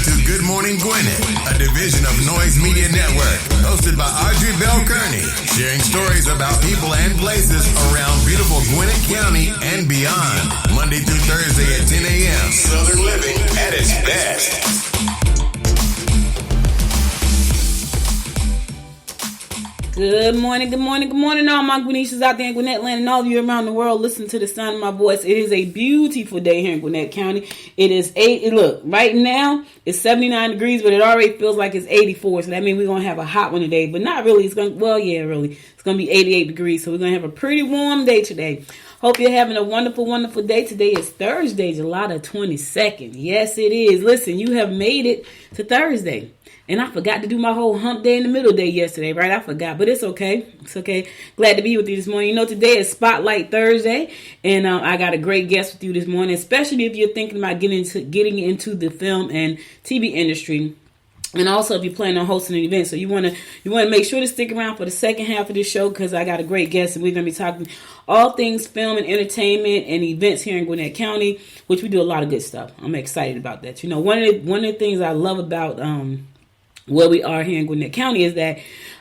to Good Morning Gwinnett, a division of Noise Media Network, hosted by Audrey Bell Kearney, sharing stories about people and places around beautiful Gwinnett County and beyond. Monday through Thursday at 10 a.m. Southern living at its best. Good morning, good morning, good morning, all my Gwinnetians out there in Gwinnett land and all of you around the world. Listen to the sound of my voice. It is a beautiful day here in Gwinnett County. It is look, right now it's 79 degrees, but it already feels like it's 84. So that means we're going to have a hot one today, but not really. It's going to be 88 degrees. So we're going to have a pretty warm day today. Hope you're having a wonderful, wonderful day. Today is Thursday, July the 22nd. Yes, it is. Listen, you have made it to Thursday. And I forgot to do my whole hump day in the middle day yesterday, right? I forgot, but it's okay. It's okay. Glad to be with you this morning. You know, today is Spotlight Thursday, and I got a great guest with you this morning, especially if you're thinking about getting into the film and TV industry. And also, if you're planning on hosting an event, so you want to make sure to stick around for the second half of this show because I got a great guest, and we're going to be talking all things film and entertainment and events here in Gwinnett County, which we do a lot of good stuff. I'm excited about that. You know, one of the things I love about where we are here in Gwinnett County is that,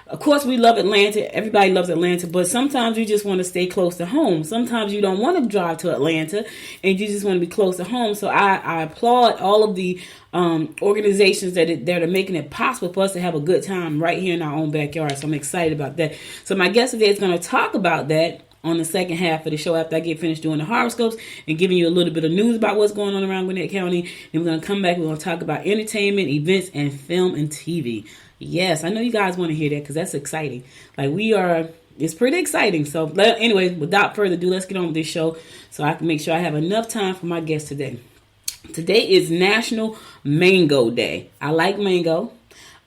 of course, we love Atlanta. Everybody loves Atlanta, but sometimes you just want to stay close to home. Sometimes you don't want to drive to Atlanta, and you just want to be close to home. So I applaud all of the organizations that are making it possible for us to have a good time right here in our own backyard. So I'm excited about that. So my guest today is going to talk about that on the second half of the show after I get finished doing the horoscopes and giving you a little bit of news about what's going on around Gwinnett County. Then we're going to come back. We're going to talk about entertainment, events, and film and TV. Yes, I know you guys want to hear that because that's exciting. It's pretty exciting. So anyway, without further ado, let's get on with this show so I can make sure I have enough time for my guest today. Today is National Mango Day. I like mango.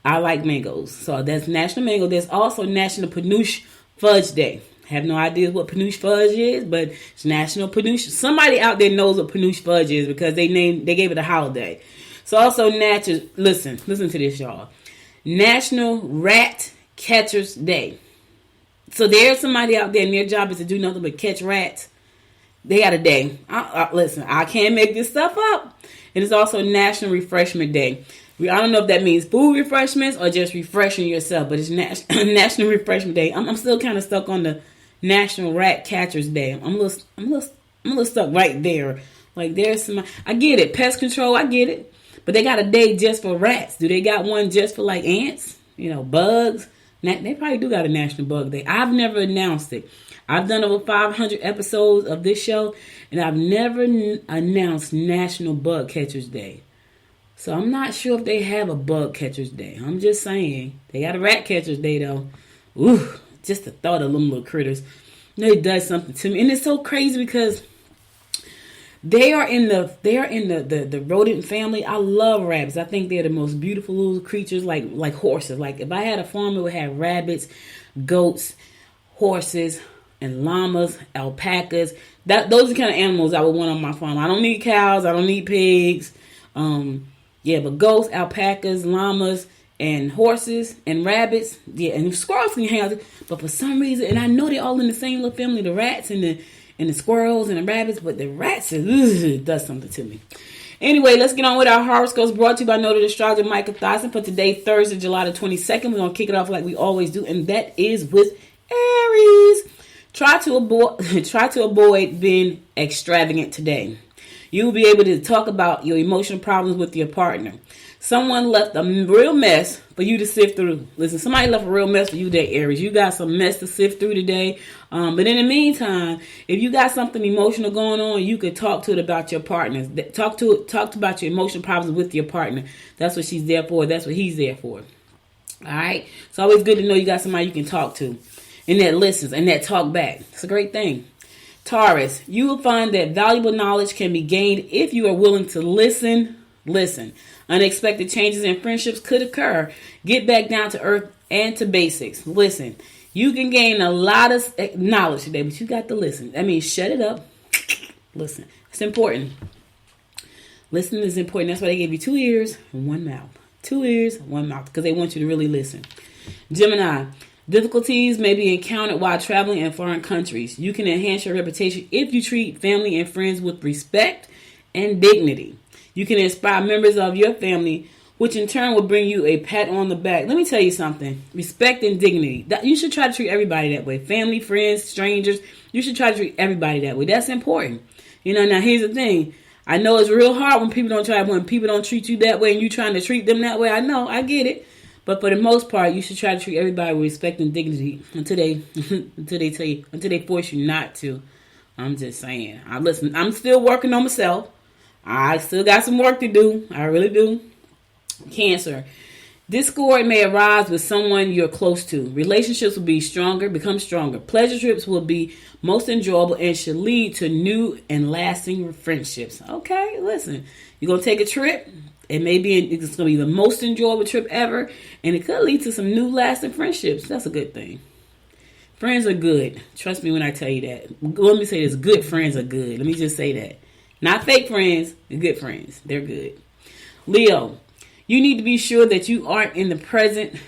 I like mangoes. So that's National Mango. There's also National Panoche Fudge Day. Have no idea what Panoche Fudge is, but it's National Panoche. Somebody out there knows what Panoche Fudge is because they gave it a holiday. So also listen to this, y'all. National Rat Catchers Day. So there's somebody out there and their job is to do nothing but catch rats. They got a day. Listen, I can't make this stuff up. And it's also National Refreshment Day. I don't know if that means food refreshments or just refreshing yourself, but it's National Refreshment Day. I'm still kind of stuck on the National Rat Catchers Day. I'm a little stuck right there. Like I get it, pest control, I get it, but they got a day just for rats. Do they got one just for like ants? You know, bugs. They probably do got a National Bug Day. I've never announced it. I've done over 500 episodes of this show, and I've never announced National Bug Catchers Day. So I'm not sure if they have a Bug Catchers Day. I'm just saying. They got a Rat Catchers Day, though. Ooh, just the thought of them little critters. It does something to me. And it's so crazy because they are in the rodent family. I love rabbits. I think they're the most beautiful little creatures, like horses. Like if I had a farm, it would have rabbits, goats, horses, and llamas, alpacas. Those are the kind of animals I would want on my farm. I don't need cows. I don't need pigs. But goats, alpacas, llamas, and horses, and rabbits. Yeah, and squirrels can hang out. But for some reason, and I know they're all in the same little family, the rats and the squirrels and the rabbits, but the rats, it does something to me. Anyway, let's get on with our horoscopes brought to you by Noted Astrologer Micah Thomson for today, Thursday, July the 22nd. We're going to kick it off like we always do, and that is with Aries. Try to avoid being extravagant today. You will be able to talk about your emotional problems with your partner. Someone left a real mess for you to sift through. Listen, somebody left a real mess for you today, Aries. You got some mess to sift through today. But in the meantime, if you got something emotional going on, you could talk to it about your partner. Talk about your emotional problems with your partner. That's what she's there for. That's what he's there for. All right? It's always good to know you got somebody you can talk to and that listens and that talk back. It's a great thing. Taurus, you will find that valuable knowledge can be gained if you are willing to listen. Unexpected changes in friendships could occur. Get back down to earth and to basics. Listen, you can gain a lot of knowledge today, but you got to listen. That means shut it up. Listen. It's important. Listening is important. That's why they gave you 2 ears and 1 mouth. 2 ears, 1 mouth, because they want you to really listen. Gemini, difficulties may be encountered while traveling in foreign countries. You can enhance your reputation if you treat family and friends with respect and dignity. You can inspire members of your family which in turn will bring you a pat on the back. Let me tell you something. Respect and dignity. You should try to treat everybody that way. Family, friends, strangers. You should try to treat everybody that way. That's important. Now here's the thing. I know it's real hard when people don't treat you that way and you trying to treat them that way. I know, I get it. But for the most part, you should try to treat everybody with respect and dignity until they force you not to. I'm just saying. I'm still working on myself. I still got some work to do. I really do. Cancer. Discord may arise with someone you're close to. Relationships will become stronger. Pleasure trips will be most enjoyable and should lead to new and lasting friendships. Okay, listen. You're going to take a trip. It's going to be the most enjoyable trip ever. And it could lead to some new lasting friendships. That's a good thing. Friends are good. Trust me when I tell you that. Let me say this. Good friends are good. Let me just say that. Not fake friends. Good friends. They're good. Leo. You need to be sure that you aren't in the present,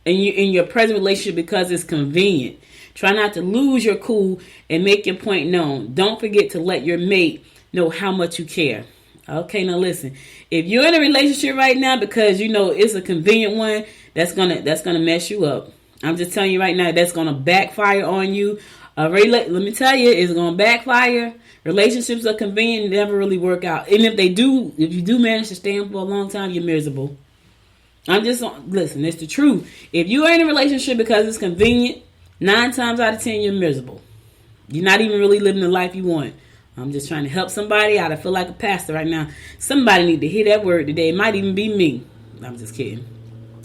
in your present relationship because it's convenient. Try not to lose your cool and make your point known. Don't forget to let your mate know how much you care. Okay, now listen. If you're in a relationship right now because it's a convenient one, that's gonna mess you up. I'm just telling you right now, that's gonna backfire on you. Let me tell you, it's gonna backfire. Relationships are convenient, never really work out. And if you do manage to stay in for a long time, you're miserable. Listen, it's the truth. If you are in a relationship because it's convenient, 9 times out of 10, you're miserable. You're not even really living the life you want. I'm just trying to help somebody out. I feel like a pastor right now. Somebody need to hear that word today. It might even be me. I'm just kidding.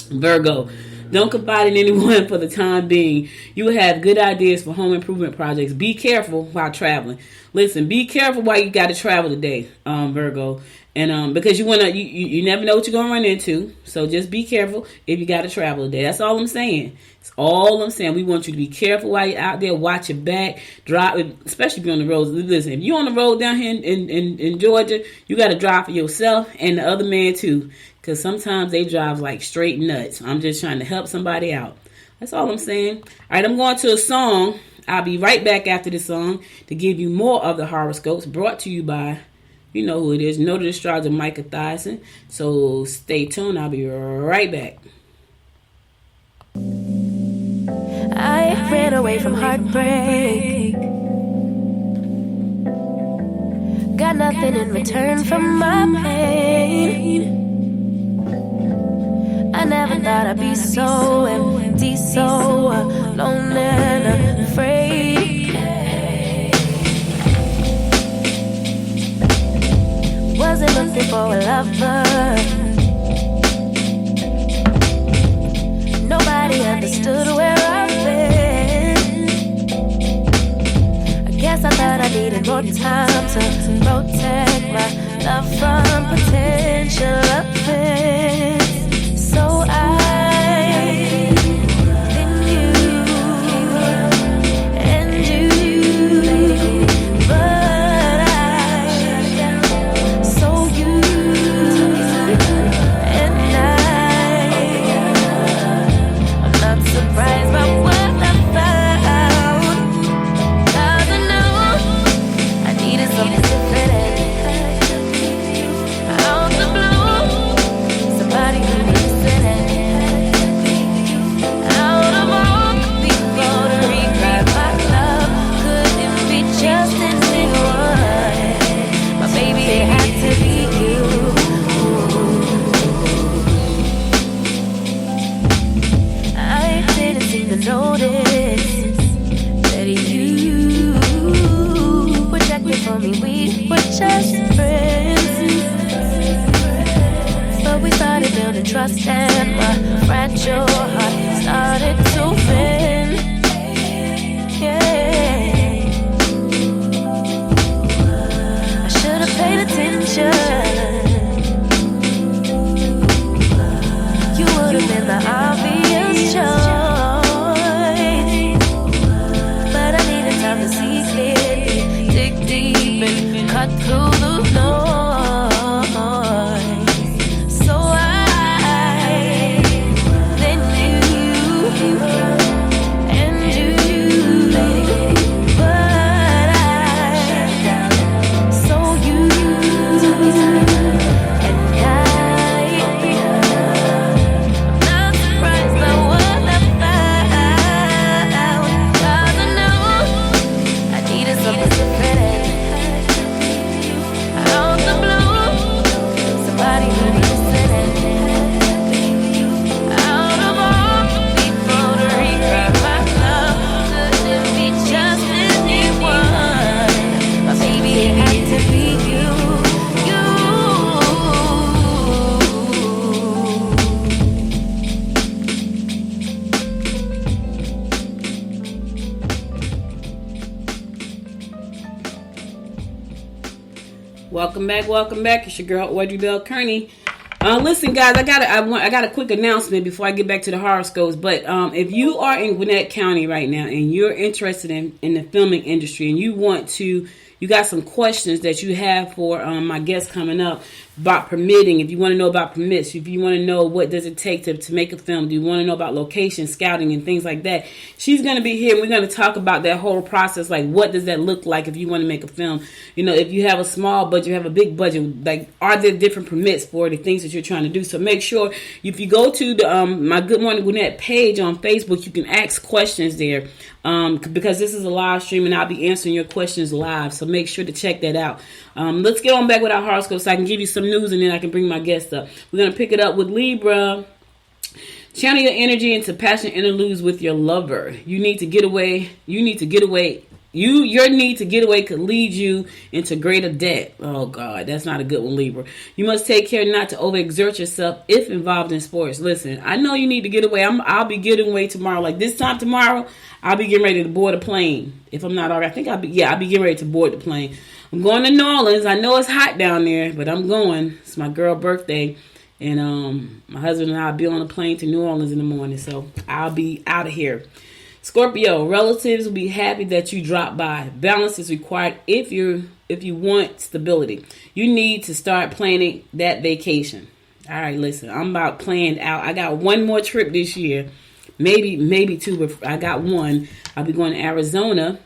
Virgo. Don't confide in anyone for the time being. You will have good ideas for home improvement projects. Be careful while traveling. Listen, be careful while you got to travel today, Virgo. And because you never know what you're gonna run into. So just be careful if you got to travel today. That's all I'm saying. It's all I'm saying. We want you to be careful while you're out there. Watch your back. Drive, especially if you're on the road. Listen, if you're on the road down here in Georgia, you got to drive for yourself and the other man too. Because sometimes they drive like straight nuts. I'm just trying to help somebody out. That's all I'm saying. All right, I'm going to a song. I'll be right back after this song to give you more of the horoscopes brought to you by, you know who it is, Noted Astrologer Micah Thyssen. So stay tuned. I'll be right back. I ran away from heartbreak. Got nothing in return from my pain. I never thought I'd be so empty, so alone and afraid. Wasn't looking for a lover. Nobody understood where I've been. I guess I thought I needed more time to protect my love from potential offense. So I then you and you, but I so you and I'm not surprised by what I found, 'cause I know I needed something different. Out the blue, somebody who needs notice that you were checking for me. We were just friends, but we started building trust and my fragile heart started to bend. Yeah, I should have paid attention. You would have been the obvious choice. Time to see clearly, dig deep and cut through the noise. So I then you and you, but I so you and I. Welcome back. It's your girl Audrey Bell Kearney. Listen, guys, I got a quick announcement before I get back to the horoscopes. But if you are in Gwinnett County right now and you're interested in the filming industry and you got some questions that you have for my guest coming up about permitting, if you want to know about permits, if you want to know what does it take to make a film, do you want to know about location, scouting, and things like that, she's going to be here. We're going to talk about that whole process, like what does that look like if you want to make a film. You know, if you have a small budget, you have a big budget, like are there different permits for the things that you're trying to do? So make sure if you go to the my Good Morning Gwinnett page on Facebook, you can ask questions there because this is a live stream and I'll be answering your questions live. So make sure to check that out. Let's get on back with our horoscope so I can give you some news and then I can bring my guest up. We're going to pick it up with Libra. Channel your energy into passionate interludes with your lover. Your need to get away could lead you into greater debt. Oh God, that's not a good one, Libra. You must take care not to overexert yourself if involved in sports. Listen, I know you need to get away. I'll be getting away tomorrow. Like this time tomorrow, I'll be getting ready to board a plane. If I'm not already, I'll be getting ready to board the plane. I'm going to New Orleans. I know it's hot down there, but I'm going. It's my girl's birthday. And my husband and I will be on a plane to New Orleans in the morning. So I'll be out of here. Scorpio, relatives will be happy that you dropped by. Balance is required if you want stability. You need to start planning that vacation. All right, listen, I'm about planned out. I got one more trip this year. Maybe two, but I got one. I'll be going to Arizona,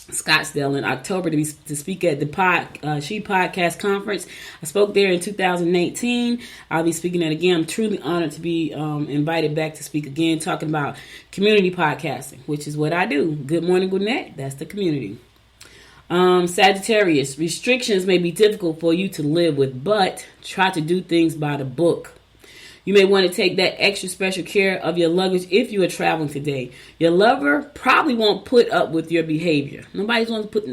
Scottsdale in October to speak at the She Podcast Conference. I spoke there in 2018. I'll be speaking at again. I'm truly honored to be invited back to speak again, talking about community podcasting, which is what I do. Good Morning Gwinnett, that's the community. Sagittarius, restrictions may be difficult for you to live with, but try to do things by the book. You may want to take that extra special care of your luggage if you are traveling today. Your lover probably won't put up with your behavior. Nobody's going to put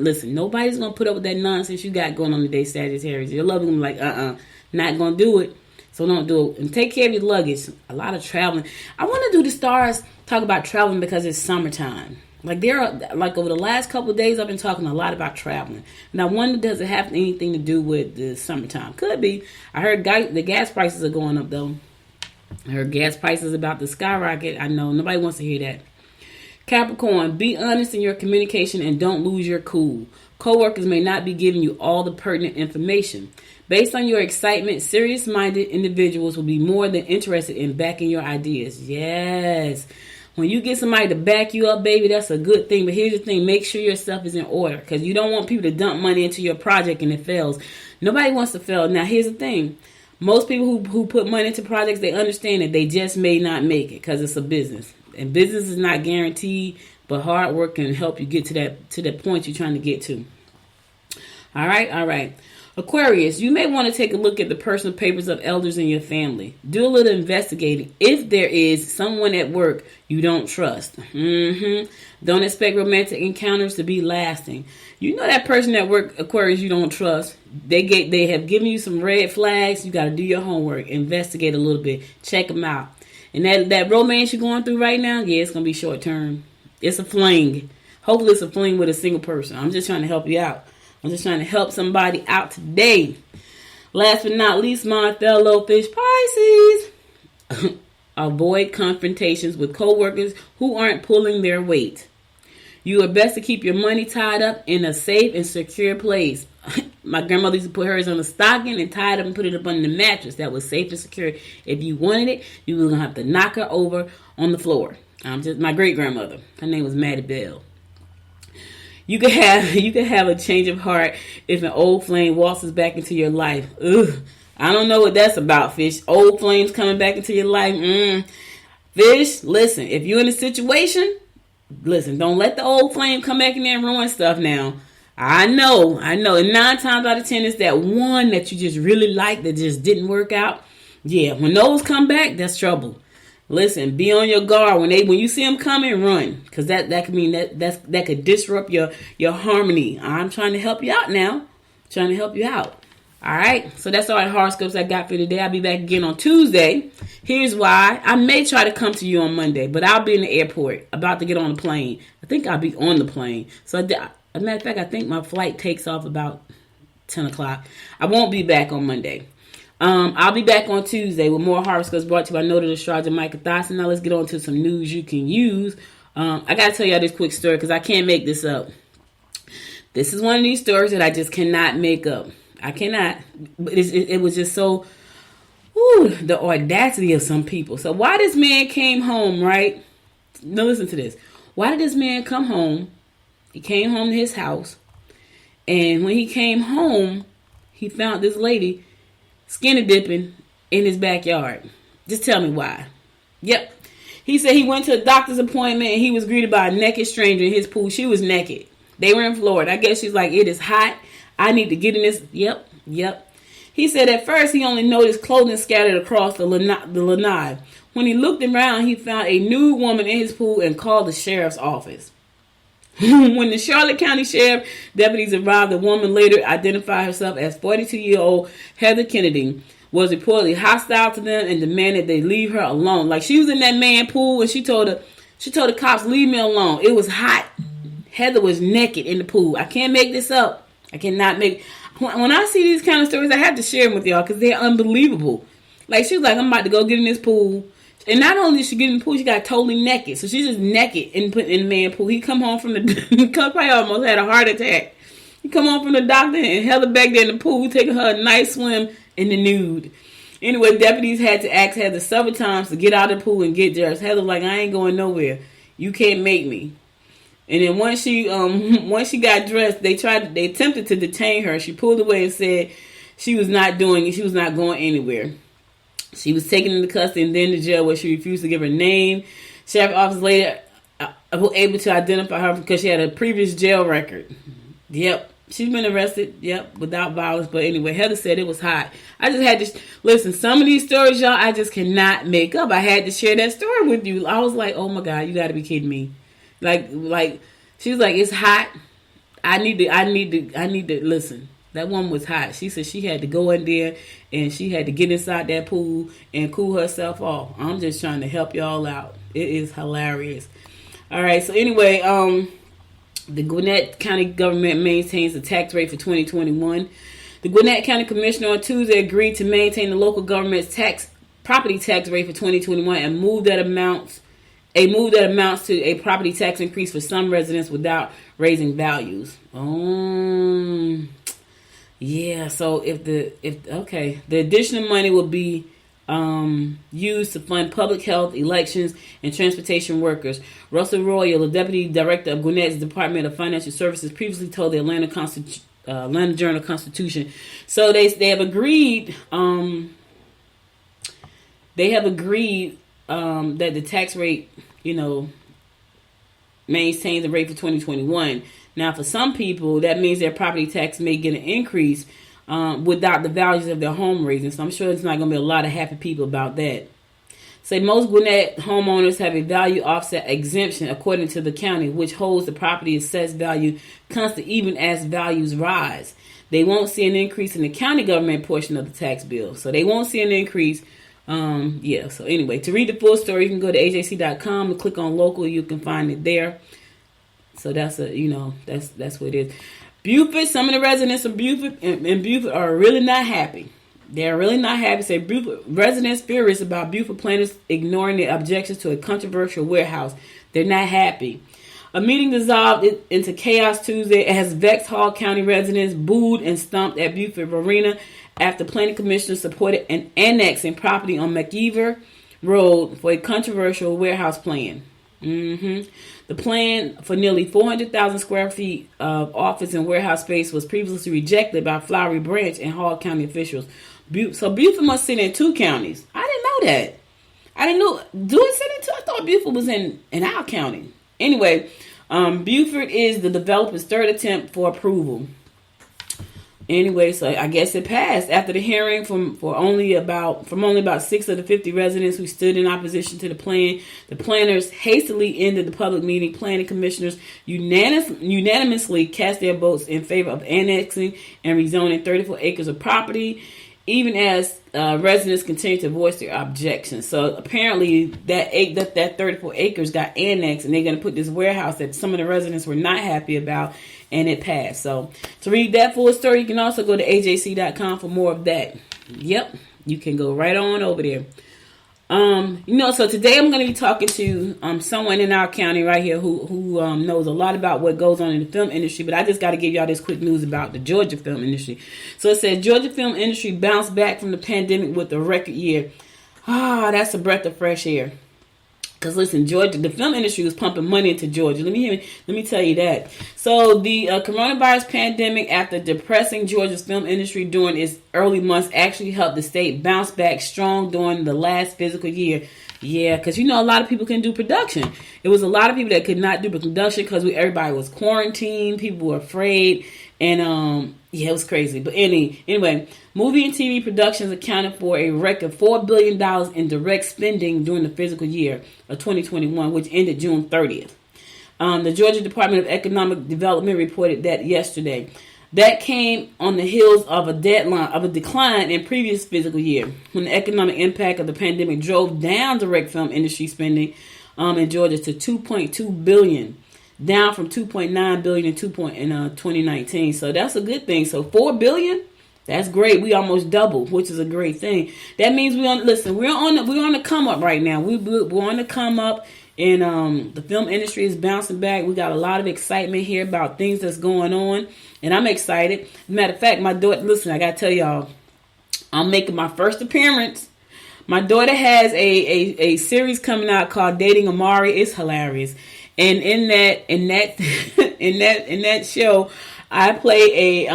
up with that nonsense you got going on today, Sagittarius. Your lover going to be like, not going to do it. So don't do it. And take care of your luggage. A lot of traveling. I want to do the stars talk about traveling because it's summertime. Over the last couple of days, I've been talking a lot about traveling. And I wonder, does it have anything to do with the summertime? Could be. I heard the gas prices are going up, though. I heard gas prices about to skyrocket. I know nobody wants to hear that. Capricorn, be honest in your communication and don't lose your cool. Coworkers may not be giving you all the pertinent information. Based on your excitement, serious-minded individuals will be more than interested in backing your ideas. Yes. When you get somebody to back you up, baby, that's a good thing. But here's the thing. Make sure your stuff is in order because you don't want people to dump money into your project and it fails. Nobody wants to fail. Now, here's the thing. Most people who put money into projects, they understand that they just may not make it because it's a business. And business is not guaranteed, but hard work can help you get to that point you're trying to get to. All right. Aquarius, you may want to take a look at the personal papers of elders in your family. Do a little investigating if there is someone at work you don't trust. Don't expect romantic encounters to be lasting. You know that person at work, Aquarius, you don't trust. They have given you some red flags. You got to do your homework, investigate a little bit, check them out. And that romance you're going through right now, yeah, it's gonna be short term. It's a fling. Hopefully, it's a fling with a single person. I'm just trying to help you out. I'm just trying to help somebody out today. Last but not least, my fellow fish Pisces. Avoid confrontations with coworkers who aren't pulling their weight. You are best to keep your money tied up in a safe and secure place. My grandmother used to put hers on a stocking and tie it up and put it up under the mattress. That was safe and secure. If you wanted it, you were going to have to knock her over on the floor. My great-grandmother. Her name was Maddie Bell. You could have a change of heart if an old flame waltzes back into your life. Ugh, I don't know what that's about, fish. Old flames coming back into your life. Fish, listen, if you're in a situation, listen, don't let the old flame come back in there and ruin stuff now. I know. And 9 times out of 10, it's that one that you just really like that just didn't work out. Yeah, when those come back, that's trouble. Listen, be on your guard when you see them coming, run, because that could mean that could disrupt your harmony. I'm trying to help you out now. Trying to help you out. All right, so that's all the horoscopes I got for today. I'll be back again on Tuesday. Here's why. I may try to come to you on Monday, but I'll be in the airport about to get on the plane. I think I'll be on the plane. So, as a matter of fact, I think my flight takes off about 10 o'clock. I won't be back on Monday. I'll be back on Tuesday with more horoscopes brought to you by noted astrologer Micah Thosson. Now let's get on to some news you can use. I got to tell y'all this quick story because I can't make this up. This is one of these stories that I just cannot make up. I cannot. But it was just so, the audacity of some people. So why this man came home, right? Now listen to this. Why did this man come home? He came home to his house. And when he came home, he found this lady skinny dipping in his backyard. Just tell me why. Yep. He said he went to a doctor's appointment and he was greeted by a naked stranger in his pool. She was naked. They were in Florida. I guess she's like, it is hot. I need to get in this. Yep. He said at first he only noticed clothing scattered across the lanai. When he looked around, he found a nude woman in his pool and called the sheriff's office. When the Charlotte County Sheriff deputies arrived, the woman later identified herself as 42-year-old Heather Kennedy, was reportedly hostile to them and demanded they leave her alone. Like she was in that man pool and she told the cops, leave me alone. It was hot. Heather was naked in the pool. I can't make this up. I cannot make. When I see these kind of stories, I have to share them with y'all because they're unbelievable. Like she was like, I'm about to go get in this pool. And not only did she get in the pool, she got totally naked. So she's just naked and put in the man pool. He come home from the probably almost had a heart attack. He come home from the doctor and Heather back there in the pool, taking her a nice swim in the nude. Anyway, deputies had to ask Heather several times to get out of the pool and get dressed. Heather was like, I ain't going nowhere. You can't make me. And then once she got dressed, they attempted to detain her. She pulled away and said she was not doing it. She was not going anywhere. She was taken into custody and then to jail where she refused to give her name. Sheriff's office later was able to identify her because she had a previous jail record. Yep. She's been arrested, without violence. But anyway, Heather said it was hot. I just had to listen. Some of these stories, y'all, I just cannot make up. I had to share that story with you. I was like, oh my God, you got to be kidding me. Like she was like, it's hot. I need to listen. That woman was hot. She said she had to go in there and she had to get inside that pool and cool herself off. I'm just trying to help y'all out. It is hilarious. All right. So anyway, the Gwinnett County government maintains the tax rate for 2021. The Gwinnett County Commissioner on Tuesday agreed to maintain the local government's property tax rate for 2021 and move that amounts to a property tax increase for some residents without raising values. Yeah, so the additional money will be used to fund public health, elections, and transportation workers. Russell Royal, the deputy director of Gwinnett's Department of Financial Services, previously told the Atlanta Journal-Constitution. So they have agreed. That the tax rate, maintains the rate for 2021. Now, for some people, that means their property tax may get an increase without the values of their home raising. So I'm sure there's not going to be a lot of happy people about that. Say most Gwinnett homeowners have a value offset exemption according to the county, which holds the property assessed value constant even as values rise. They won't see an increase in the county government portion of the tax bill. So they won't see an increase. So anyway, to read the full story, you can go to ajc.com and click on local. You can find it there. So that's that's what it is. Beaufort, some of the residents of Beaufort are really not happy. They're really not happy. Say Beaufort residents furious about Beaufort planners ignoring their objections to a controversial warehouse. They're not happy. A meeting dissolved into chaos Tuesday as Vexhall County residents booed and stomped at Beaufort Arena after planning commissioners supported an annexing property on McIver Road for a controversial warehouse plan. The plan for nearly 400,000 square feet of office and warehouse space was previously rejected by Flowery Branch and Hall County officials. So Beaufort must sit in two counties. I didn't know that. I didn't know. Do it sit in two? I thought Beaufort was in our county. Anyway, Beaufort is the developer's third attempt for approval. Anyway, so I guess it passed after the hearing from only about 6 of the 50 residents who stood in opposition to the plan. The planners hastily ended the public meeting. Planning commissioners unanimously cast their votes in favor of annexing and rezoning 34 acres of property, even as residents continue to voice their objections. So apparently that 34 acres got annexed, and they're going to put this warehouse that some of the residents were not happy about and it passed. So to read that full story, you can also go to ajc.com for more of that. Yep, you can go right on over there. So today I'm going to be talking to someone in our county right here who knows a lot about what goes on in the film industry, but I just got to give y'all this quick news about the Georgia film industry. So it said Georgia film industry bounced back from the pandemic with a record year. That's a breath of fresh air. Because listen, Georgia, the film industry was pumping money into Georgia. Let me tell you that. So the coronavirus pandemic, after depressing Georgia's film industry during its early months, actually helped the state bounce back strong during the last fiscal year. Yeah, because a lot of people can do production. It was a lot of people that could not do production because everybody was quarantined. People were afraid. And it was crazy. But anyway, movie and TV productions accounted for a record $4 billion in direct spending during the fiscal year of 2021, which ended June 30th. The Georgia Department of Economic Development reported that yesterday. That came on the heels of a decline in previous fiscal year, when the economic impact of the pandemic drove down direct film industry spending in Georgia to $2.2 billion. Down from $2.9 billion in 2019. So that's a good thing. So $4 billion, that's great. We almost doubled, which is a great thing. That means we're on the come up right now. We're on the come up, and the film industry is bouncing back. We got a lot of excitement here about things that's going on, and I'm excited. Matter of fact, my daughter, listen, I gotta tell y'all, I'm making my first appearance. My daughter has a series coming out called Dating Amari. It's hilarious. And in that show, I play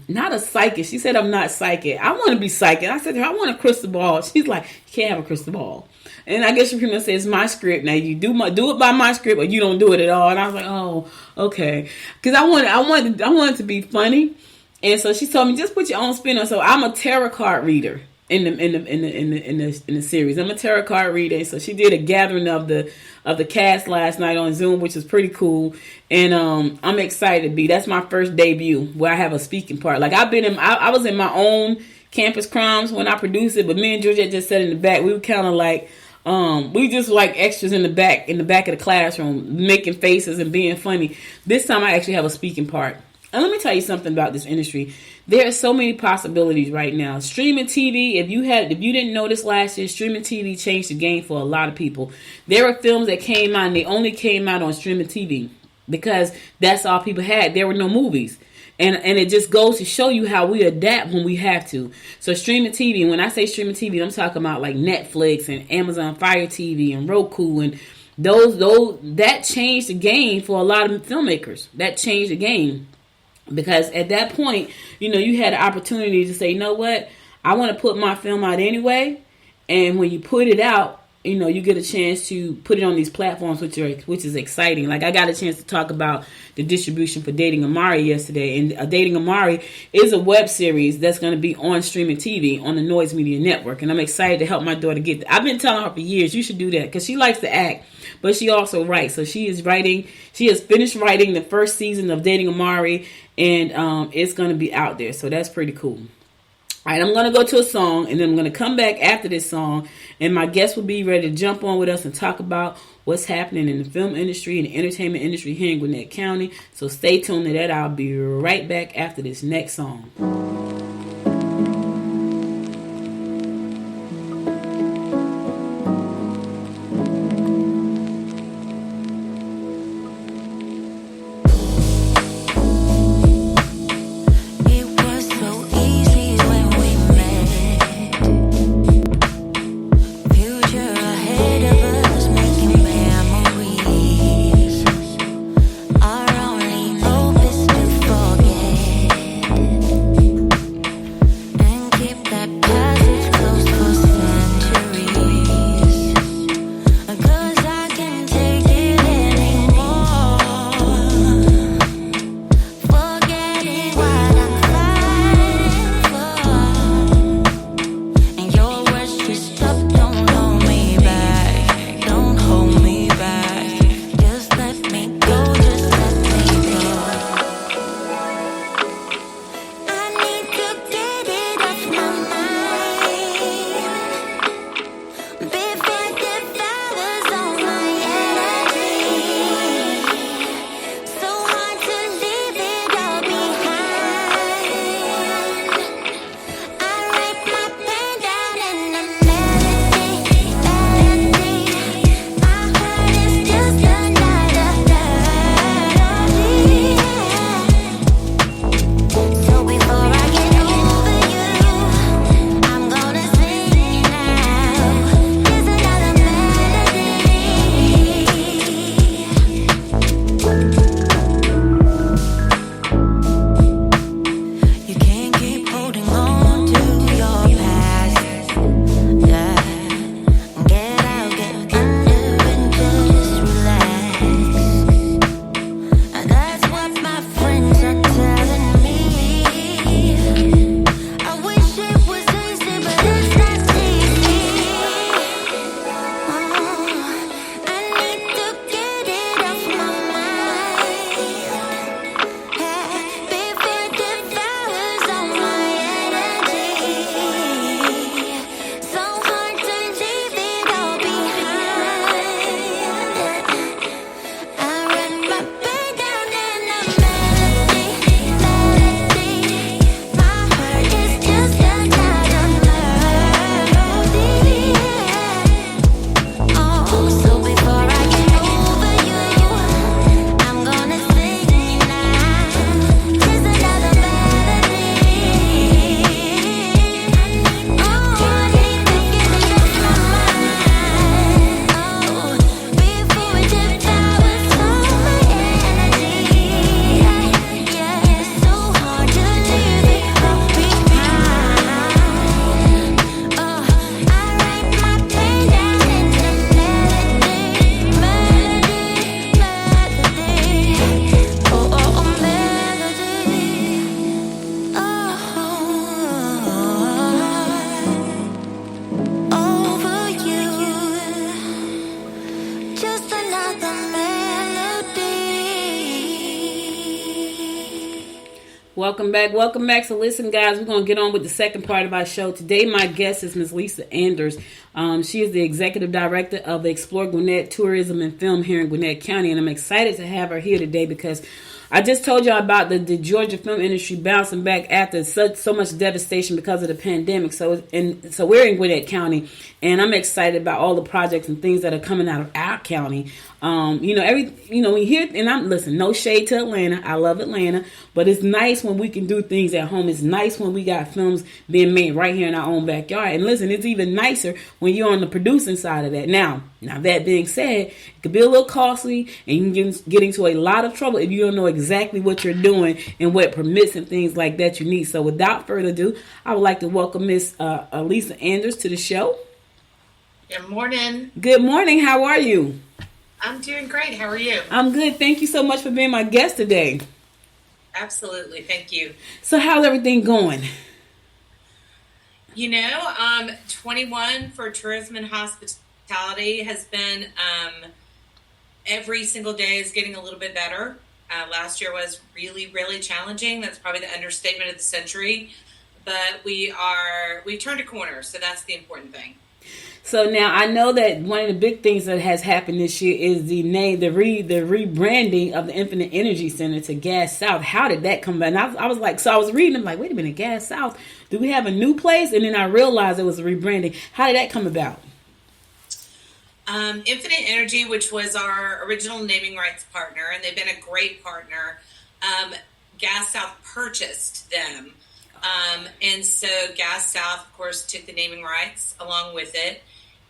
not a psychic. She said I'm not psychic. I want to be psychic. I said to her, I want a crystal ball. She's like, you can't have a crystal ball. And I guess she pretty much says, it's my script. Now you do it by my script, or you don't do it at all. And I was like, oh, okay, because I wanted it to be funny. And so she told me, just put your own spin on. So I'm a tarot card reader in the series. I'm a tarot card reader. So she did a gathering of the cast last night on Zoom, which is pretty cool. And I'm excited to be. That's my first debut where I have a speaking part. Like I was in my own campus crimes when I produced it, but me and Georgette just sat in the back. We were kind of like we just like extras in the back of the classroom, making faces and being funny. This time I actually have a speaking part. And let me tell you something about this industry. There are so many possibilities right now. Streaming TV, if you didn't notice last year, streaming TV changed the game for a lot of people. There were films that came out and they only came out on streaming TV because that's all people had. There were no movies. And it just goes to show you how we adapt when we have to. So streaming TV, when I say streaming TV, I'm talking about like Netflix and Amazon Fire TV and Roku, and those that changed the game for a lot of filmmakers. That changed the game. Because at that point, you had the opportunity to say, you know what, I want to put my film out anyway. And when you put it out, you get a chance to put it on these platforms, which is exciting. Like I got a chance to talk about the distribution for Dating Amari yesterday. And Dating Amari is a web series that's going to be on streaming TV on the Noise Media Network. And I'm excited to help my daughter get that. I've been telling her for years, you should do that, because she likes to act, but she also writes. So she has finished writing the first season of Dating Amari, and it's going to be out there. So that's pretty cool. All right, I'm going to go to a song, and then I'm going to come back after this song, and my guest will be ready to jump on with us and talk about what's happening in the film industry and the entertainment industry here in Gwinnett County. So stay tuned to that. I'll be right back after this next song. Welcome back. Welcome back. So listen, guys, we're going to get on with the second part of our show. Today, my guest is Ms. Lisa Anders. She is the executive director of the Explore Gwinnett Tourism and Film here in Gwinnett County. And I'm excited to have her here today because I just told y'all about the Georgia film industry bouncing back after so much devastation because of the pandemic. So we're in Gwinnett County, and I'm excited about all the projects and things that are coming out of our county. When you hear, and no shade to Atlanta. I love Atlanta, but it's nice when we can do things at home. It's nice when we got films being made right here in our own backyard. And listen, it's even nicer when you're on the producing side of that. Now that being said, it could be a little costly, and you can get into a lot of trouble if you don't know exactly what you're doing and what permits and things like that you need. So without further ado, I would like to welcome Miss Lisa Anders to the show. Good morning. Good morning. How are you? I'm doing great. How are you? I'm good. Thank you so much for being my guest today. Absolutely. Thank you. So how's everything going? 21 for tourism and hospitality has been every single day is getting a little bit better. Last year was really, really challenging. That's probably the understatement of the century. But we've turned a corner, so that's the important thing. So now I know that one of the big things that has happened this year is the rebranding of the Infinite Energy Center to Gas South. How did that come about? And I was reading, I'm like, wait a minute, Gas South, do we have a new place? And then I realized it was a rebranding. How did that come about? Infinite Energy, which was our original naming rights partner, and they've been a great partner. Gas South purchased them. And so Gas South, of course, took the naming rights along with it.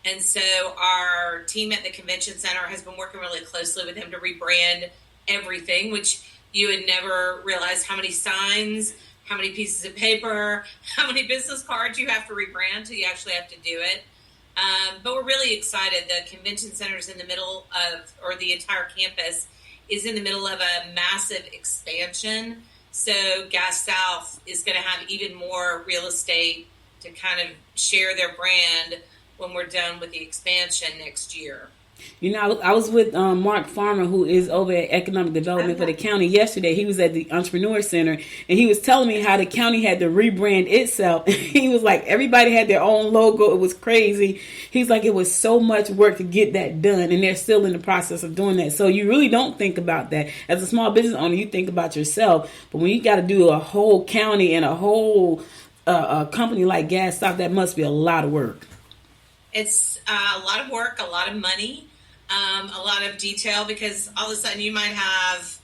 And so our team at the convention center has been working really closely with them to rebrand everything, which you would never realize how many signs, how many pieces of paper, how many business cards you have to rebrand till you actually have to do it. But we're really excited. The convention center is in the middle of, or the entire campus is in the middle of a massive expansion. So Gas South is going to have even more real estate to kind of share their brand when we're done with the expansion next year. I was with Mark Farmer, who is over at Economic Development for the county yesterday. He was at the Entrepreneur Center, and he was telling me how the county had to rebrand itself. He was like, everybody had their own logo. It was crazy. He's like, it was so much work to get that done, and they're still in the process of doing that. So you really don't think about that. As a small business owner, you think about yourself. But when you got to do a whole county and a whole company like Gas South, that must be a lot of work. It's a lot of work, a lot of money. A lot of detail, because all of a sudden you might have,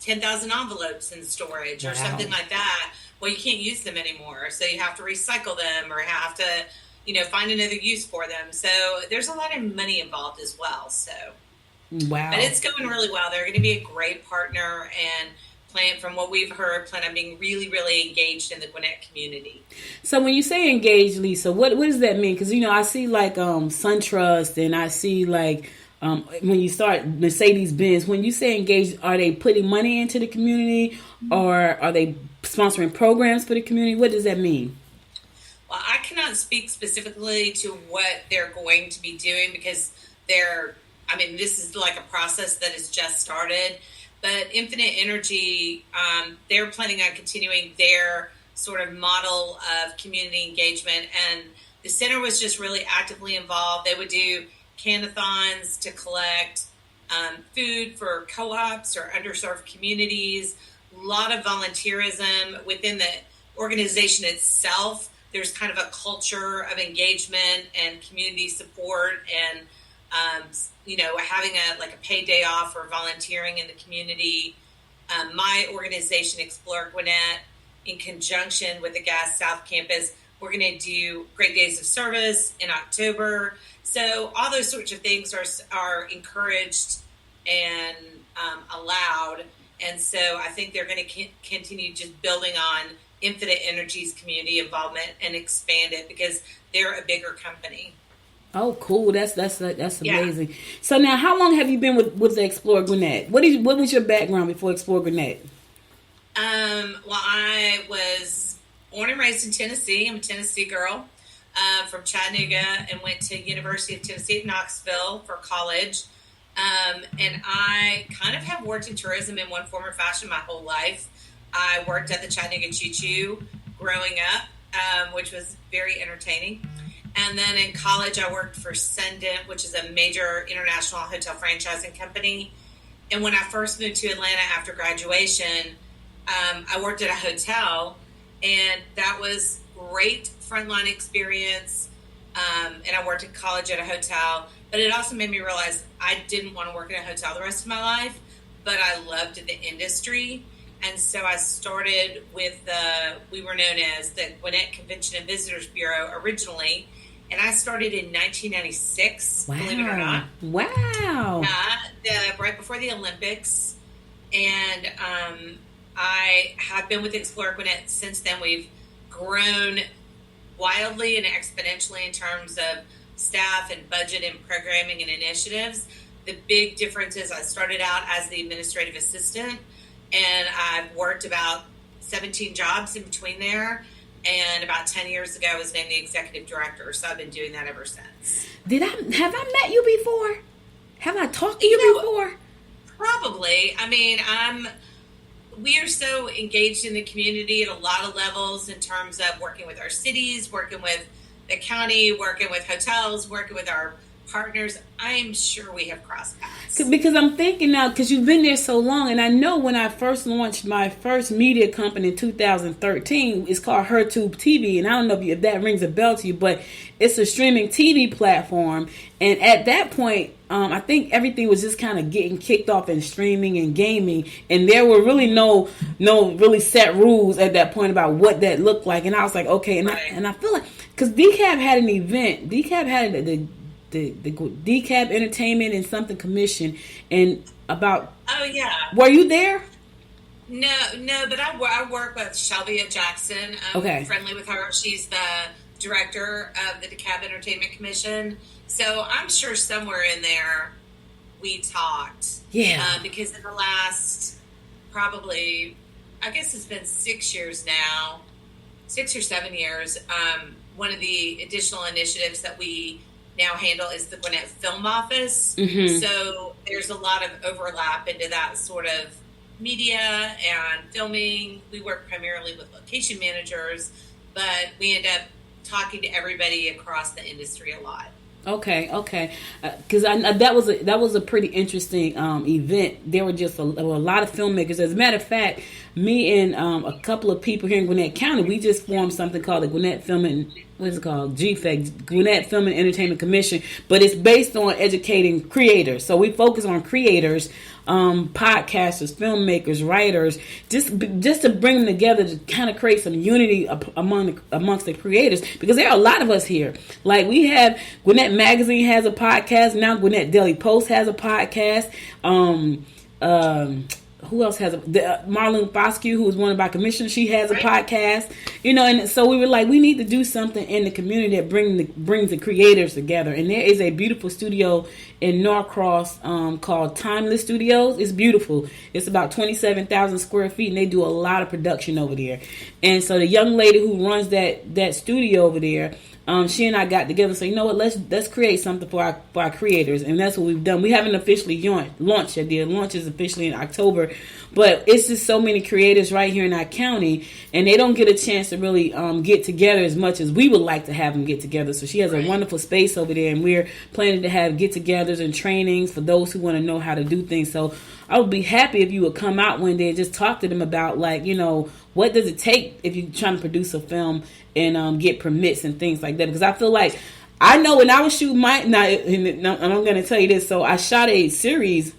10,000 envelopes in storage or something like that. Well, you can't use them anymore. So you have to recycle them or have to, find another use for them. So there's a lot of money involved as well. So, wow. But it's going really well. They're going to be a great partner, and from what we've heard, plan on being really, really engaged in the Gwinnett community. So when you say engaged, Lisa, what does that mean? Because, I see like SunTrust, and I see like when you start Mercedes-Benz. When you say engaged, are they putting money into the community, or are they sponsoring programs for the community? What does that mean? Well, I cannot speak specifically to what they're going to be doing, because this is like a process that has just started. But Infinite Energy, they're planning on continuing their sort of model of community engagement. And the center was just really actively involved. They would do can-a-thons to collect food for co-ops or underserved communities. A lot of volunteerism within the organization itself. There's kind of a culture of engagement and community support, and having a paid day off or volunteering in the community. My organization, Explore Gwinnett, in conjunction with the Gas South campus, we're going to do Great Days of Service in October. So all those sorts of things are encouraged and allowed. And so I think they're going to continue just building on Infinite Energy's community involvement and expand it, because they're a bigger company. Oh, cool. That's amazing. Yeah. So now, how long have you been with the Explore Gwinnett? What was your background before Explore Gwinnett? Well, I was born and raised in Tennessee. I'm a Tennessee girl from Chattanooga, and went to University of Tennessee at Knoxville for college. And I kind of have worked in tourism in one form or fashion my whole life. I worked at the Chattanooga Choo Choo growing up, which was very entertaining. And then in college, I worked for Sendent, which is a major international hotel franchising company. And when I first moved to Atlanta after graduation, I worked at a hotel, and that was great frontline experience. And I worked in college at a hotel, but it also made me realize I didn't want to work in a hotel the rest of my life, but I loved the industry. And so I started with we were known as the Gwinnett Convention and Visitors Bureau originally. And I started in 1996, wow. Believe it or not. Wow. Right before the Olympics. And I have been with Explorer Gwinnett since then. We've grown wildly and exponentially in terms of staff and budget and programming and initiatives. The big difference is I started out as the administrative assistant, and I've worked about 17 jobs in between there. And about 10 years ago, I was named the executive director. So I've been doing that ever since. Have I met you before? Have I talked to you before? Probably. I mean, we are so engaged in the community at a lot of levels in terms of working with our cities, working with the county, working with hotels, working with our partners. I'm sure we have crossed paths. Because I'm thinking now, because you've been there so long, and I know when I first launched my first media company in 2013, it's called HerTube TV, and I don't know if that rings a bell to you, but it's a streaming TV platform. And at that point, I think everything was just kind of getting kicked off in streaming and gaming, and there were really no really set rules at that point about what that looked like. And I was like, okay, and I feel like because DCAB had an event, DCAB had the DCAB Entertainment and something commission, and about. Oh yeah. Were you there? No, but I work with Shelby Jackson. I'm friendly with her. She's the director of the DCAB Entertainment Commission. So I'm sure somewhere in there we talked. Yeah. Because in the last probably, I guess it's been 6 years now, 6 or 7 years. One of the additional initiatives that we now handle is the Gwinnett Film Office. Mm-hmm. So there's a lot of overlap into that sort of media and filming. We work primarily with location managers, but we end up talking to everybody across the industry a lot. Okay. Because that was a pretty interesting event. There were a lot of filmmakers. As a matter of fact, me and a couple of people here in Gwinnett County, we just formed something called the Gwinnett Film and GFEC, Gwinnett Film and Entertainment Commission. But it's based on educating creators. So we focus on creators, podcasters, filmmakers, writers, just to bring them together to kind of create some unity amongst the creators, because there are a lot of us here. Like we have Gwinnett Magazine has a podcast now. Gwinnett Daily Post has a podcast. Who else has Marlene Foscue, who is one of our commissioners, she has a podcast, and so we were like, we need to do something in the community that brings the creators together. And there is a beautiful studio in Norcross called Timeless Studios. It's beautiful. It's about 27,000 square feet, and they do a lot of production over there. And so the young lady who runs that studio over there, she and I got together and said, you know what, let's create something for our creators. And that's what we've done. We haven't officially launched yet. The launch is officially in October. But it's just so many creators right here in our county, and they don't get a chance to really get together as much as we would like to have them get together. So she has a wonderful space over there, and we're planning to have get-togethers and trainings for those who want to know how to do things. So I would be happy if you would come out one day and just talk to them about, what does it take if you're trying to produce a film and get permits and things like that. Because I feel like, I know when I was shooting and I'm going to tell you this. So I shot a series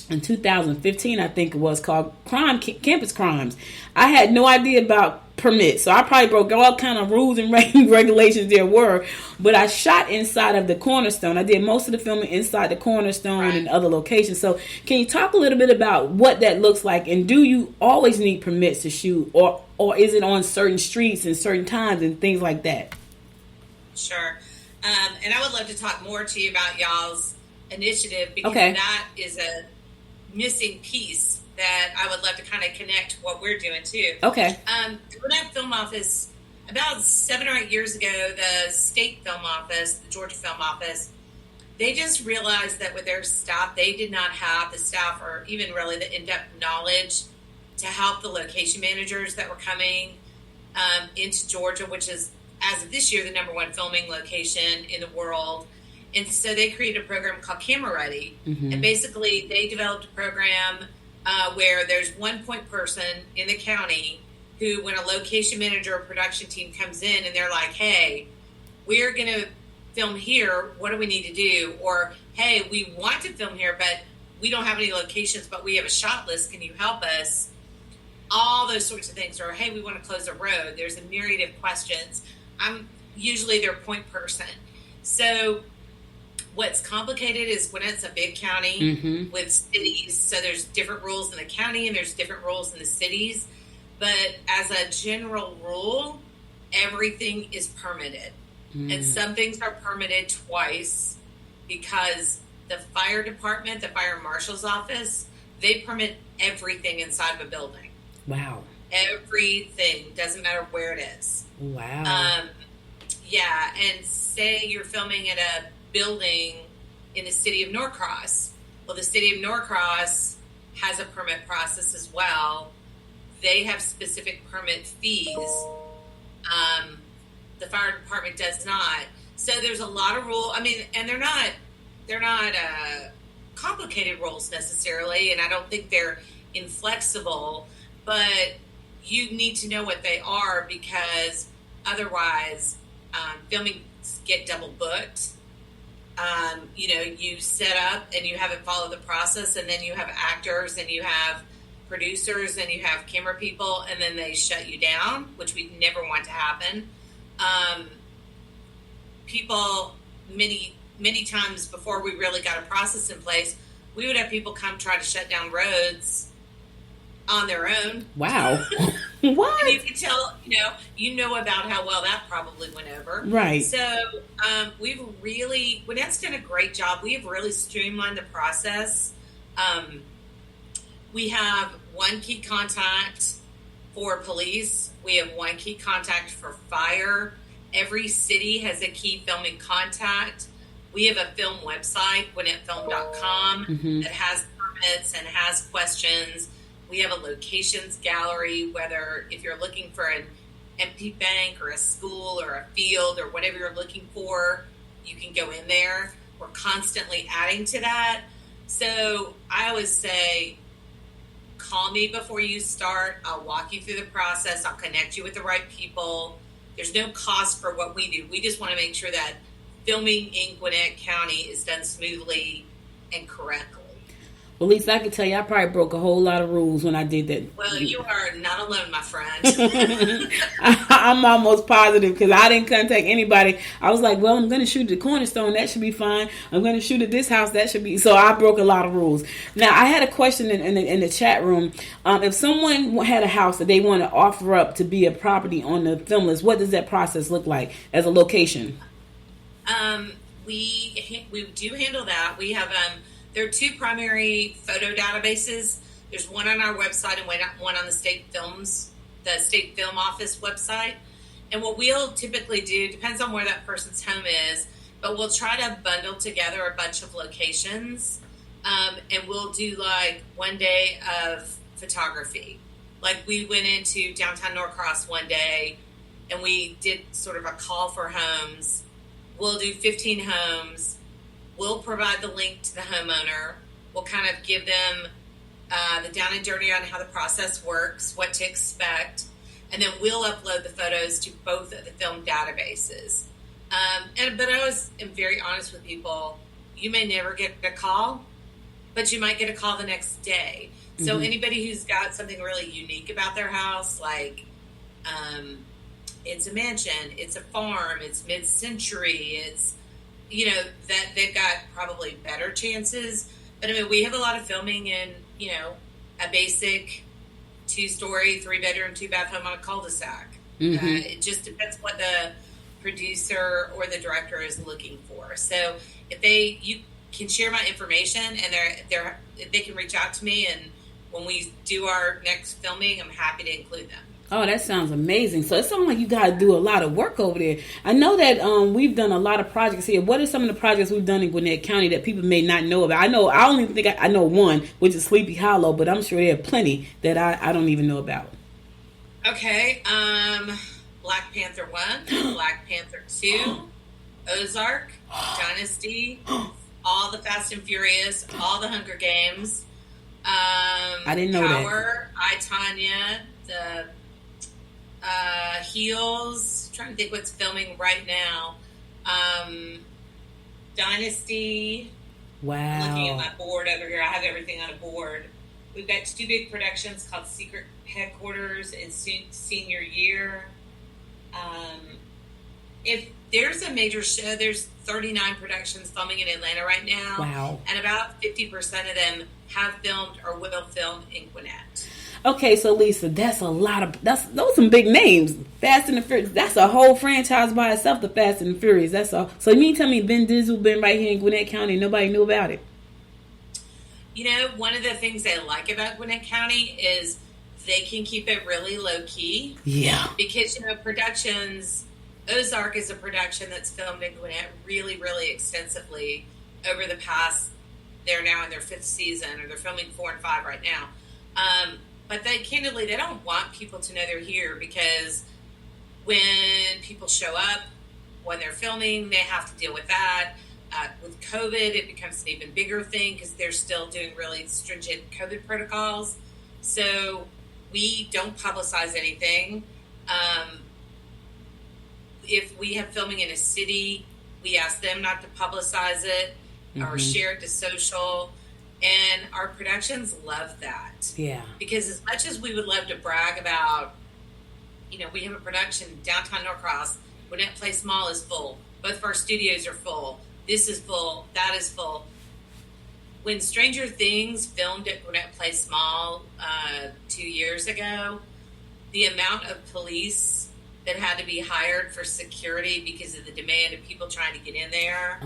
in 2015, I think it was, called Campus Crimes. I had no idea about permits, so I probably broke all kind of rules and regulations there were. But I shot inside of the Cornerstone. I did most of the filming inside the Cornerstone and other locations. So can you talk a little bit about what that looks like? And do you always need permits to shoot, or is it on certain streets and certain times and things like that? Sure. And I would love to talk more to you about y'all's initiative, because that is a missing piece that I would love to kind of connect what we're doing too. Okay. The Gwinnett Film Office, about 7 or 8 years ago, the state film office, the Georgia Film Office, they just realized that with their staff, they did not have the staff or even really the in-depth knowledge to help the location managers that were coming into Georgia, which is, as of this year, the #1 filming location in the world. And so they created a program called Camera Ready. And basically they developed a program where there's one point person in the county who, when a location manager or production team comes in and they're like, hey, we're going to film here, what do we need to do? Or, hey, we want to film here, but we don't have any locations, but we have a shot list. Can you help us? All those sorts of things. Or, hey, we want to close a road. There's a myriad of questions. I'm usually their point person. So what's complicated is Gwinnett's a big county with cities. So there's different rules in the county and there's different rules in the cities. But as a general rule, everything is permitted. And some things are permitted twice because the fire department, the fire marshal's office, they permit everything inside of a building. Wow. Everything. Doesn't matter where it is. Wow. Yeah, and say you're filming at a building in the city of Norcross. Well, the city of Norcross has a permit process as well. They have specific permit fees. The fire department does not. So there's a lot of rules. I mean, and they're not complicated rules necessarily, and I don't think they're inflexible, but you need to know what they are because otherwise filming get double booked. You set up and you haven't followed the process, and then you have actors and you have producers and you have camera people, and then they shut you down, which we never want to happen. People, many times before we really got a process in place, we would have people come try to shut down roads on their own. Wow. What? And you can tell, you know about how well that probably went over. Right. So Gwinnett's done a great job. We have really streamlined the process. We have one key contact for police. We have one key contact for fire. Every city has a key filming contact. We have a film website, GwinnettFilm.com, that has permits and has questions. We have a locations gallery, whether if you're looking for an empty bank or a school or a field or whatever you're looking for, you can go in there. We're constantly adding to that. So I always say, call me before you start. I'll walk you through the process. I'll connect you with the right people. There's no cost for what we do. We just want to make sure that filming in Gwinnett County is done smoothly and correctly. Well, Lisa, I can tell you, I probably broke a whole lot of rules when I did that. Well, you are not alone, my friend. I'm almost positive because I didn't contact anybody. I was like, well, I'm going to shoot at the Cornerstone. That should be fine. I'm going to shoot at this house. That should be. So I broke a lot of rules. Now, I had a question in the chat room. If someone had a house that they want to offer up to be a property on the film list, what does that process look like as a location? We do handle that. We have there are two primary photo databases. There's one on our website and one on the State Film Office website. And what we'll typically do, depends on where that person's home is, but we'll try to bundle together a bunch of locations. And we'll do like one day of photography. Like we went into downtown Norcross one day and we did sort of a call for homes. We'll do 15 homes. We'll provide the link to the homeowner. We'll kind of give them the down and dirty on how the process works, what to expect, and then we'll upload the photos to both of the film databases. But I always am very honest with people. You may never get a call, but you might get a call the next day. So anybody who's got something really unique about their house, like it's a mansion, it's a farm, it's mid-century, it's that they've got probably better chances. But I mean, we have a lot of filming in, a basic 2-story, 3-bedroom, 2-bath home on a cul-de-sac. It just depends what the producer or the director is looking for. So if you can share my information and they can reach out to me, and when we do our next filming, I'm happy to include them. Oh, that sounds amazing. So it sounds like you guys do a lot of work over there. I know that we've done a lot of projects here. What are some of the projects we've done in Gwinnett County that people may not know about? I only think I know one, which is Sleepy Hollow, but I'm sure there are plenty that I don't even know about. Okay, Black Panther 1, Black Panther 2, Ozark, Dynasty, all the Fast and Furious, all the Hunger Games, I didn't know Power, I, Tonya, the Heels, trying to think what's filming right now, Dynasty. Wow. I'm looking at my board over here. I have everything on a board. We've got 2 big productions called Secret Headquarters and Senior Year. If there's a major show, there's 39 productions filming in Atlanta right now. Wow. And about 50% of them have filmed or will film in Gwinnett. Okay, so Lisa, that's a lot of those are some big names. Fast and the Furious. That's a whole franchise by itself. The Fast and the Furious. That's all. So you mean tell me Vin Diesel been right here in Gwinnett County and nobody knew about it? You know, one of the things I like about Gwinnett County is they can keep it really low key. Yeah. Because productions. Ozark is a production that's filmed in Gwinnett really, really extensively over the past. They're now in their 5th season, or they're filming 4 and 5 right now. But they don't want people to know they're here, because when people show up, when they're filming, they have to deal with that. With COVID, it becomes an even bigger thing because they're still doing really stringent COVID protocols. So we don't publicize anything. If we have filming in a city, we ask them not to publicize it or share it to social. And our productions love that. Yeah. Because as much as we would love to brag about, we have a production downtown Norcross, Gwinnett Place Mall is full. Both of our studios are full. This is full. That is full. When Stranger Things filmed at Gwinnett Place Mall 2 years ago, the amount of police that had to be hired for security because of the demand of people trying to get in there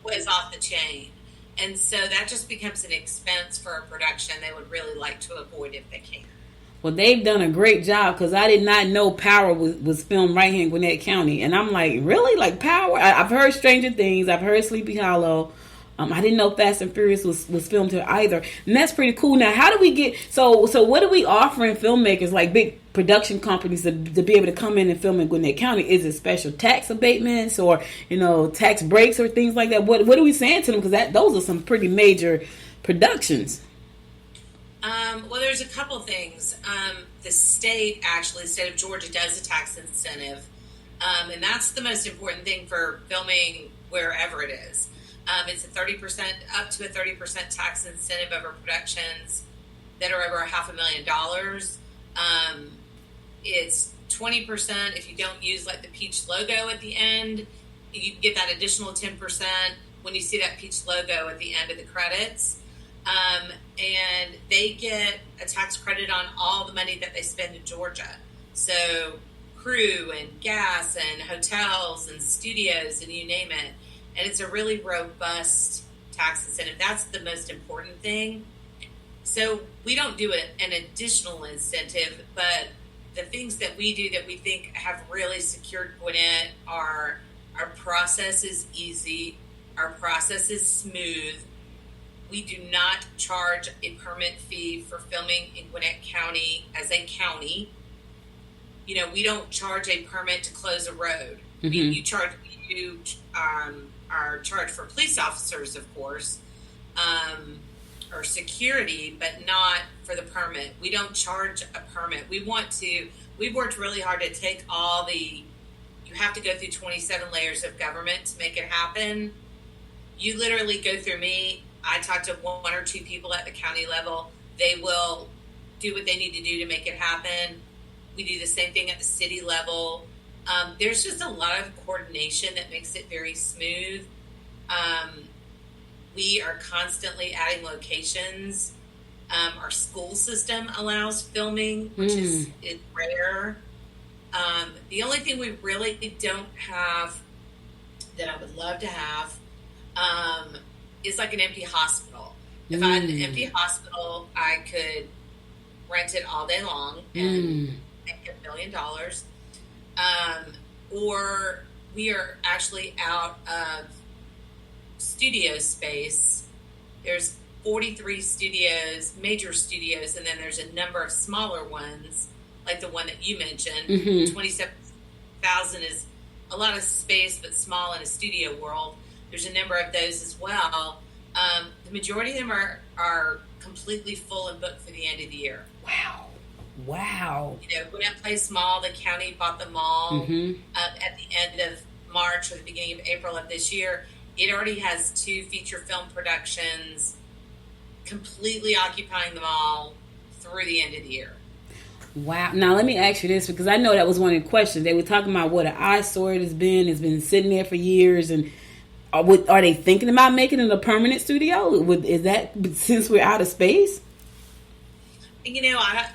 was off the chain. And so that just becomes an expense for a production they would really like to avoid if they can. Well, they've done a great job, because I did not know Power was filmed right here in Gwinnett County. And I'm like, really? Like Power? I've heard Stranger Things. I've heard Sleepy Hollow. I didn't know Fast and Furious was filmed here either. And that's pretty cool. Now, how do we get... So what are we offering filmmakers, like big production companies, to be able to come in and film in Gwinnett County? Is it special tax abatements or, tax breaks or things like that? What are we saying to them? Because those are some pretty major productions. Well, there's a couple things. The state of Georgia does a tax incentive. And that's the most important thing for filming wherever it is. It's up to a 30% tax incentive over productions that are over $500,000. It's 20% if you don't use like the peach logo at the end. You can get that additional 10% when you see that peach logo at the end of the credits. And they get a tax credit on all the money that they spend in Georgia. So crew and gas and hotels and studios and you name it. And it's a really robust tax incentive. That's the most important thing. So we don't do an additional incentive, but the things that we do that we think have really secured Gwinnett are our process is easy. Our process is smooth. We do not charge a permit fee for filming in Gwinnett County as a county. We don't charge a permit to close a road. You are charged for police officers, of course, or security, but not for the permit. We don't charge a permit. We've worked really hard to take you have to go through 27 layers of government to make it happen. You literally go through me. I talk to 1 or 2 people at the county level. They will do what they need to do to make it happen. We do the same thing at the city level. There's just a lot of coordination that makes it very smooth. We are constantly adding locations. Our school system allows filming, which is rare. The only thing we really don't have that I would love to have is like an empty hospital. If I had an empty hospital, I could rent it all day long and make $1 million. Or we are actually out of studio space. There's 43 studios, major studios, and then there's a number of smaller ones, like the one that you mentioned. 27,000 is a lot of space, but small in a studio world. There's a number of those as well. The majority of them are completely full and booked for the end of the year. Wow. You know, Gwinnett Place Mall, the county bought the mall at the end of March or the beginning of April of this year. It already has 2 feature film productions completely occupying the mall through the end of the year. Wow. Now, let me ask you this, because I know that was one of the questions. They were talking about what an eyesore it has been. It's been sitting there for years. And are they thinking about making it a permanent studio? Is that since we're out of space? You know, I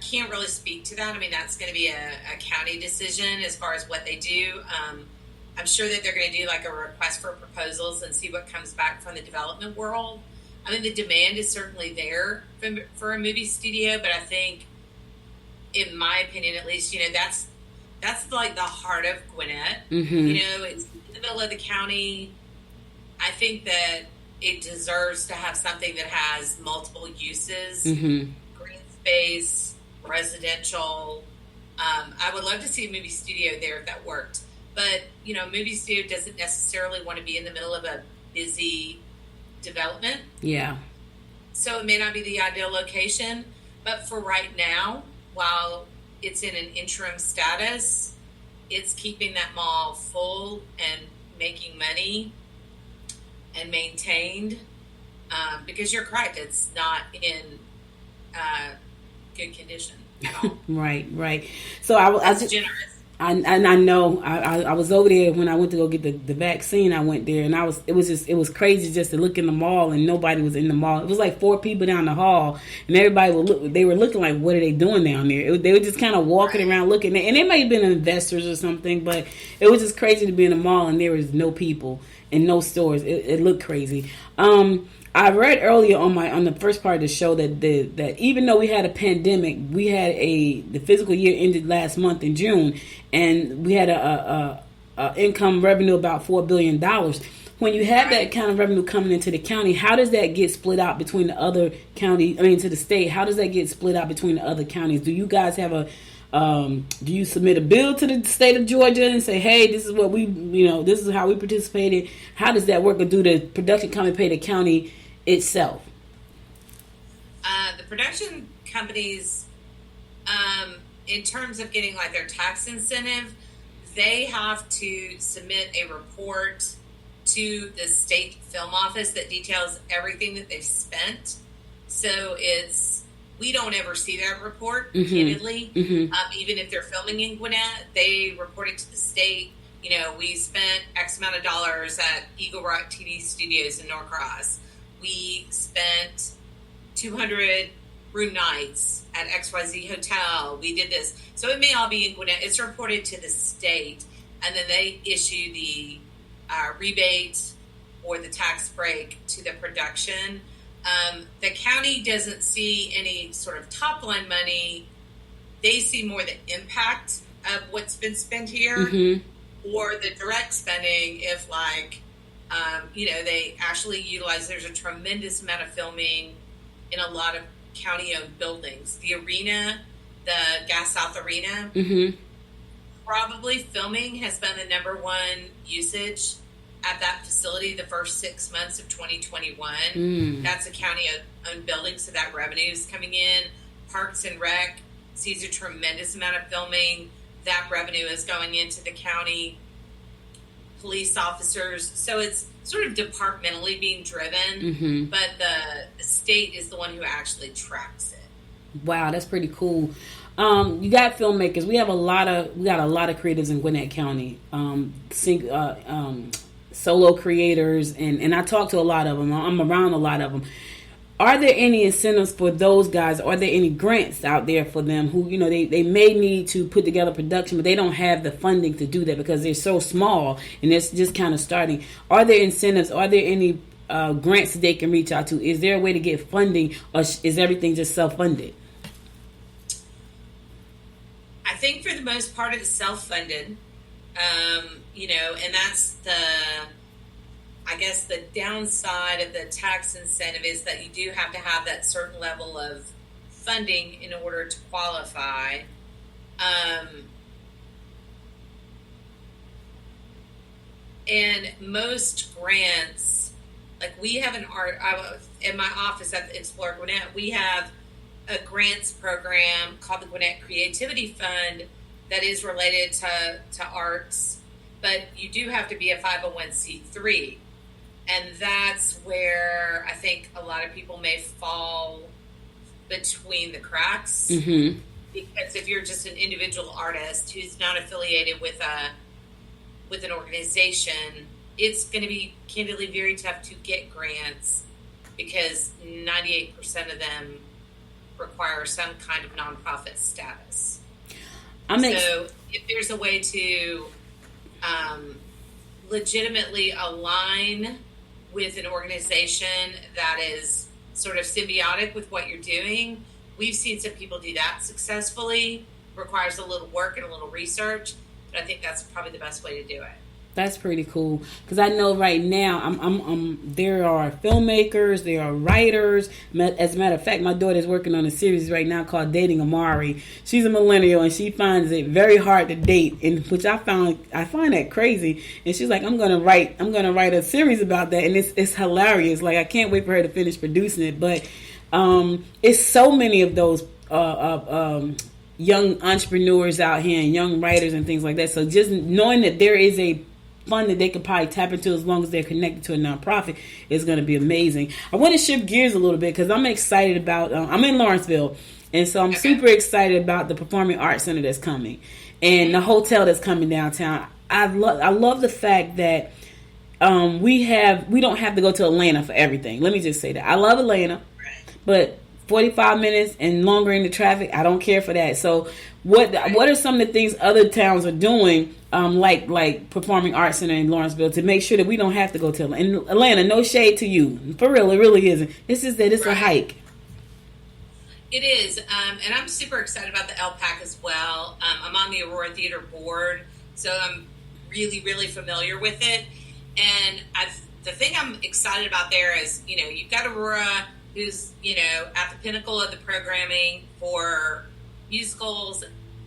can't really speak to that. I mean, that's going to be a county decision as far as what they do. I'm sure that they're going to do like a request for proposals and see what comes back from the development world. I mean, the demand is certainly there for a movie studio, but I think, in my opinion at least, you know, that's like the heart of Gwinnett. You know, it's in the middle of the county. I think that it deserves to have something that has multiple uses, green space, residential. I would love to see a movie studio there if that worked. But, you know, a movie studio doesn't necessarily want to be in the middle of a busy development. Yeah. So it may not be the ideal location. But for right now, while it's in an interim status, it's keeping that mall full and making money and maintained. Because you're correct, it's not in good condition at all. Right. So I just generous. I know I was over there when I went to go get the vaccine. I went there and it was crazy just to look in the mall and nobody was in the mall. It was like 4 people down the hall and everybody they were looking like, what are they doing down there? They were just kind of walking around looking, and they may have been investors or something, but it was just crazy to be in the mall and there was no people and no stores. It looked crazy. I read earlier on the first part of the show that even though we had a pandemic, we had the fiscal year ended last month in June, and we had a income revenue about $4 billion. When you have that kind of revenue coming into the county, how does that get split out between the other county? I mean, to the state, how does that get split out between the other counties? Do you guys have do you submit a bill to the state of Georgia and say, hey, this is what this is how we participated? How does that work? Or do the production company pay the county itself? The production companies, in terms of getting like their tax incentive, they have to submit a report to the state film office that details everything that they've spent. So we don't ever see that report, candidly. Even if they're filming in Gwinnett, they report it to the state. You know, we spent X amount of dollars at Eagle Rock TV Studios in Norcross. We spent 200 room nights at XYZ Hotel. We did this. So it may all be in Gwinnett. It's reported to the state, and then they issue the rebate or the tax break to the production. The county doesn't see any sort of top-line money. They see more the impact of what's been spent here or the direct spending if, like, they actually utilize, there's a tremendous amount of filming in a lot of county-owned buildings. The arena, the Gas South Arena, probably filming has been the number one usage at that facility the first 6 months of 2021. That's a county-owned building, so that revenue is coming in. Parks and Rec sees a tremendous amount of filming. That revenue is going into the county. Police officers. So it's sort of departmentally being driven, but the state is the one who actually tracks it. Wow, that's pretty cool. You got filmmakers. We got a lot of creatives in Gwinnett County. Solo creators, and I talk to a lot of them. I'm around a lot of them. Are there any incentives for those guys? Are there any grants out there for them who, they may need to put together production, but they don't have the funding to do that because they're so small and it's just kind of starting? Are there incentives? Are there any grants that they can reach out to? Is there a way to get funding, or is everything just self-funded? think for the most part it's self-funded, and that's I guess the downside of the tax incentive is that you do have to have that certain level of funding in order to qualify. And most grants, like we have in my office at the Explore Gwinnett, we have a grants program called the Gwinnett Creativity Fund that is related to arts, but you do have to be a 501c3. And that's where I think a lot of people may fall between the cracks. Mm-hmm. Because if you're just an individual artist who's not affiliated with an organization, it's going to be candidly very tough to get grants because 98% of them require some kind of nonprofit status. So if there's a way to legitimately align with an organization that is sort of symbiotic with what you're doing, we've seen some people do that successfully. Requires a little work and a little research, but I think that's probably the best way to do it. That's pretty cool, because I know right now there are filmmakers, there are writers. As a matter of fact, my daughter's working on a series right now called Dating Amari. She's a millennial and she finds it very hard to date, and which I find that crazy. And she's like, I'm gonna write a series about that, and it's hilarious. Like, I can't wait for her to finish producing it. But it's so many of those young entrepreneurs out here and young writers and things like that. So just knowing that there is a fund that they could probably tap into as long as they're connected to a nonprofit is going to be amazing. I want to shift gears a little bit because I'm excited about, I'm in Lawrenceville, and so I'm super excited about the Performing Arts Center that's coming and the hotel that's coming downtown. I love the fact that we don't have to go to Atlanta for everything. Let me just say that. I love Atlanta, but 45 minutes and longer in the traffic, I don't care for that. So what are some of the things other towns are doing, like Performing Arts Center in Lawrenceville, to make sure that we don't have to go to Atlanta? No shade to you. For real, it really isn't. It's just that it's a hike. It is. And I'm super excited about the LPAC as well. I'm on the Aurora Theater Board, so I'm really, really familiar with it. And the thing I'm excited about there is, you've got Aurora, who's, at the pinnacle of the programming for musicals,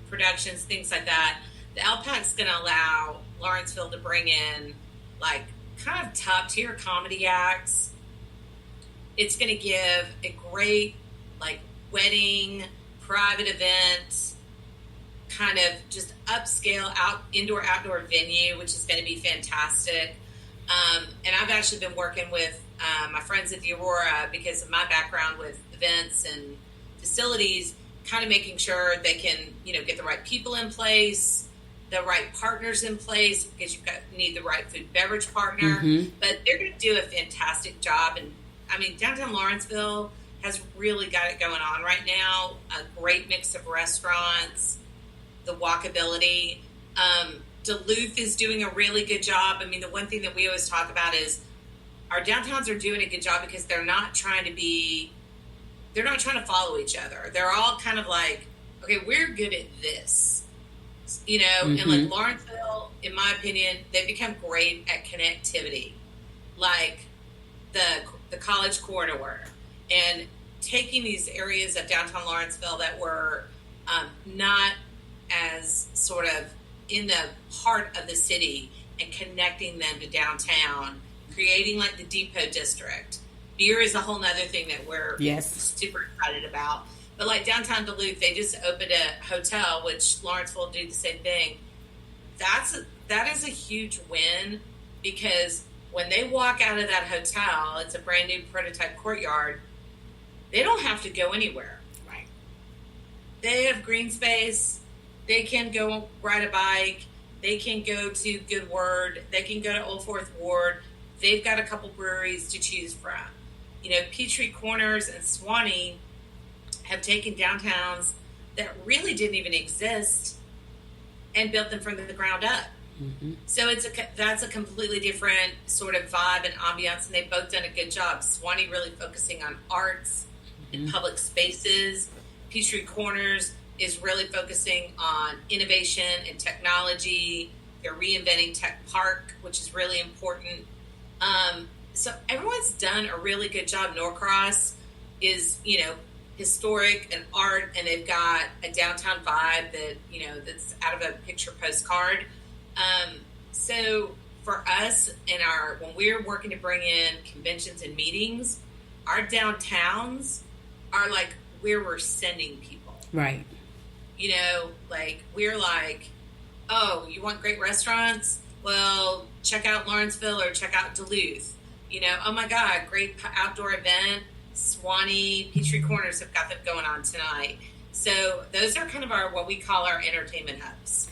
productions, things like that. The LPAC's going to allow Lawrenceville to bring in, like, kind of top-tier comedy acts. It's going to give a great, like, wedding, private event, kind of just upscale indoor-outdoor venue, which is going to be fantastic. And I've actually been working with my friends at the Aurora because of my background with events and facilities, kind of making sure they can, get the right people in place, the right partners in place, because you need the right food and beverage partner. Mm-hmm. But they're going to do a fantastic job. And I mean, downtown Lawrenceville has really got it going on right now. A great mix of restaurants, the walkability. Duluth is doing a really good job. I mean, the one thing that we always talk about is our downtowns are doing a good job because they're not trying to follow each other. They're all kind of like, okay, we're good at this, mm-hmm. And like Lawrenceville, in my opinion, they've become great at connectivity, like the College Corridor, and taking these areas of downtown Lawrenceville that were not as sort of in the heart of the city and connecting them to downtown, creating like the Depot District. Beer is a whole nother thing that we're super excited about. But like downtown Duluth, they just opened a hotel, which Lawrenceville will do the same thing. That is a huge win, because when they walk out of that hotel, it's a brand new prototype courtyard. They don't have to go anywhere. Right. They have green space. They can go ride a bike. They can go to Good Word. They can go to Old Fourth Ward. They've got a couple breweries to choose from. Peachtree Corners and Swanee have taken downtowns that really didn't even exist and built them from the ground up. Mm-hmm. So that's a completely different sort of vibe and ambiance, and they've both done a good job. Swanee really focusing on arts and public spaces. Peachtree Corners is really focusing on innovation and technology. They're reinventing Tech Park, which is really important. So everyone's done a really good job. Norcross is, historic and art, and they've got a downtown vibe that, that's out of a picture postcard. So for us when we're working to bring in conventions and meetings, our downtowns are like where we're sending people. Right. We're like, oh, you want great restaurants? Well, check out Lawrenceville or check out Duluth. Oh my God, great outdoor event. Swanee, Peachtree Corners have got them going on tonight. So those are kind of what we call our entertainment hubs.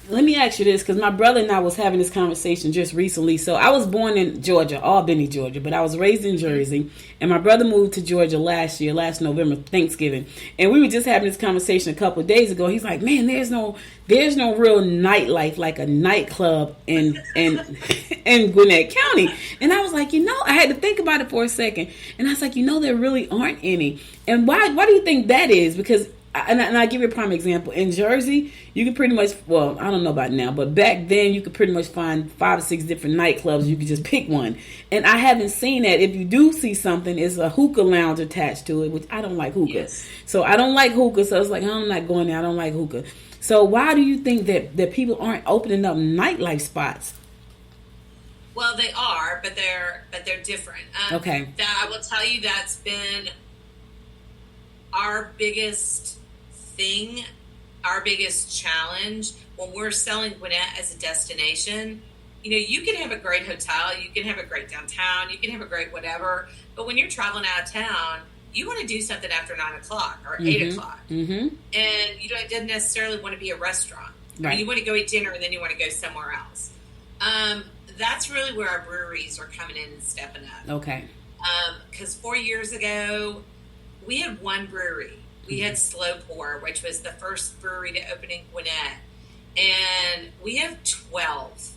Let me ask you this, because my brother and I was having this conversation just recently. So I was born in Georgia, Albany, Georgia, but I was raised in Jersey. And my brother moved to Georgia last November, Thanksgiving. And we were just having this conversation a couple of days ago. He's like, man, there's no real nightlife, like a nightclub in Gwinnett County. And I was like, I had to think about it for a second. And I was like, there really aren't any. And why do you think that is? Because and I'll give you a prime example. In Jersey, you can pretty much, well, I don't know about now, but back then you could pretty much find 5 or 6 different nightclubs. You could just pick one. And I haven't seen that. If you do see something, it's a hookah lounge attached to it, which I don't like hookah. Yes. So I don't like hookah. So it's like, I'm not going there. I don't like hookah. So why do you think that people aren't opening up nightlife spots? Well, they are, but they're different. Okay. I will tell you that's been our biggest thing, our biggest challenge when we're selling Gwinnett as a destination. You can have a great hotel, you can have a great downtown, you can have a great whatever, but when you're traveling out of town, you want to do something after 9 o'clock or 8 o'clock. Mm-hmm. And you don't necessarily want to be a restaurant. Right. You want to go eat dinner and then you want to go somewhere else. That's really where our breweries are coming in and stepping up. Okay. Because 4 years ago, we had one brewery. We had Slow Pour, which was the first brewery to open in Gwinnett. And we have 12.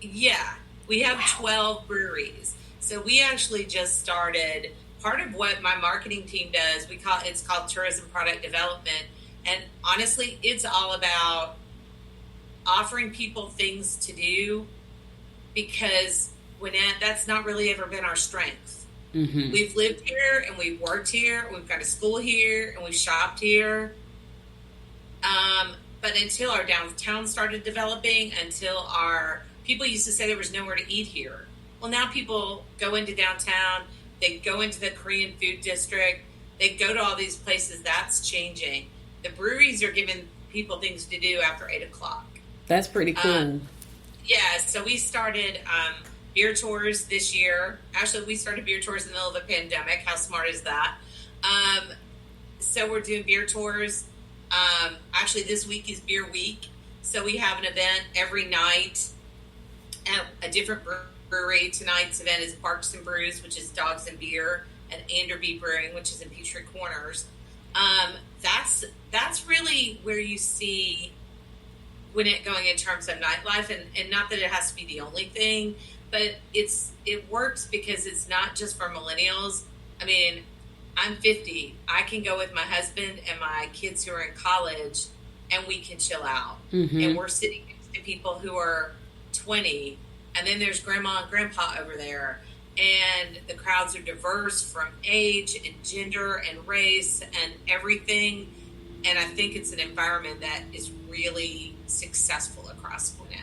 Yeah, we have 12 breweries. So we actually just started, part of what my marketing team does, it's called tourism product development. And honestly, it's all about offering people things to do, because Gwinnett, that's not really ever been our strength. Mm-hmm. We've lived here and we've worked here. We've got a school here and we've shopped here. But until our downtown started developing, until people used to say there was nowhere to eat here. Well, now people go into downtown. They go into the Korean food district. They go to all these places. That's changing. The breweries are giving people things to do after 8 o'clock. That's pretty cool. Yeah. So we started, beer tours this year. Actually, we started beer tours in the middle of a pandemic. How smart is that? So we're doing beer tours. Actually, this week is beer week. So we have an event every night at a different brewery. Tonight's event is Barks and Brews, which is Dogs and Beer, and Anderby Brewing, which is in Peachtree Corners. That's really where you see Gwinnett going in terms of nightlife, and not that it has to be the only thing, but it works because it's not just for millennials. I mean, I'm 50. I can go with my husband and my kids who are in college, and we can chill out. Mm-hmm. And we're sitting next to people who are 20, and then there's grandma and grandpa over there. And the crowds are diverse from age and gender and race and everything. And I think it's an environment that is really successful across Gwinnett.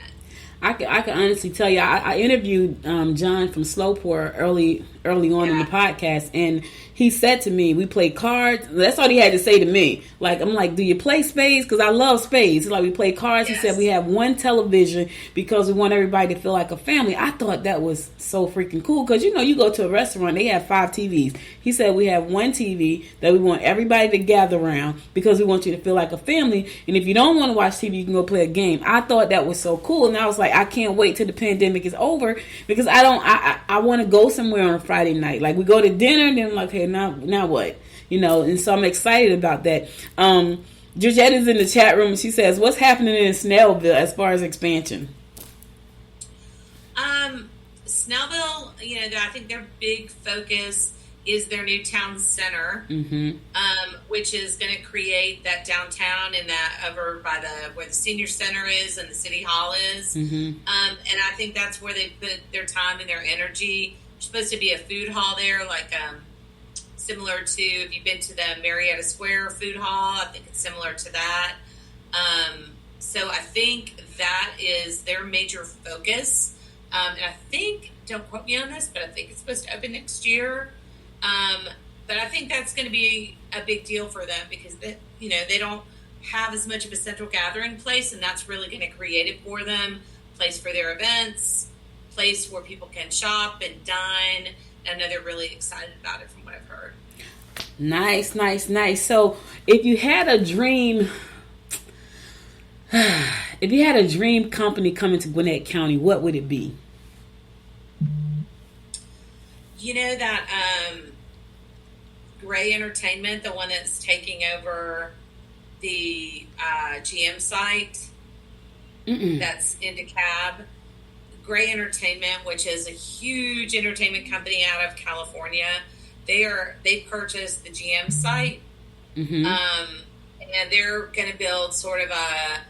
I can honestly tell you, I interviewed John from Slow Pour early on in the podcast, and he said to me, we play cards. That's all he had to say to me. I'm like, do you play spades? Because I love spades. Like, we play cards. Yes. He said we have one television because we want everybody to feel like a family. I thought that was so freaking cool, because you go to a restaurant, they have 5 TVs. He said we have one TV that we want everybody to gather around because we want you to feel like a family. And if you don't want to watch TV, you can go play a game. I thought that was so cool, and I was like, I can't wait till the pandemic is over, because I want to go somewhere on a Friday night. Like, we go to dinner, and then I'm like, hey, now what? And so I'm excited about that. Georgette is in the chat room, and she says, what's happening in Snellville as far as expansion? Snellville, I think their big focus is their new town center, which is going to create that downtown and that over by where the senior center is and the city hall is. And I think that's where they put their time and their energy. There's supposed to be a food hall there, like similar to, if you've been to the Marietta Square food hall, I think it's similar to that. So I think that is their major focus. And I think, don't quote me on this, but I think it's supposed to open next year. But I think that's going to be a big deal for them because they don't have as much of a central gathering place, and that's really going to create it for them. Place for their events, place where people can shop and dine. And I know they're really excited about it from what I've heard. Nice. So if you had a dream company coming to Gwinnett County, what would it be? You know that Gray Entertainment, the one that's taking over the GM site that's in DeKalb. Gray Entertainment, which is a huge entertainment company out of California, they purchased the GM site, and they're going to build sort of a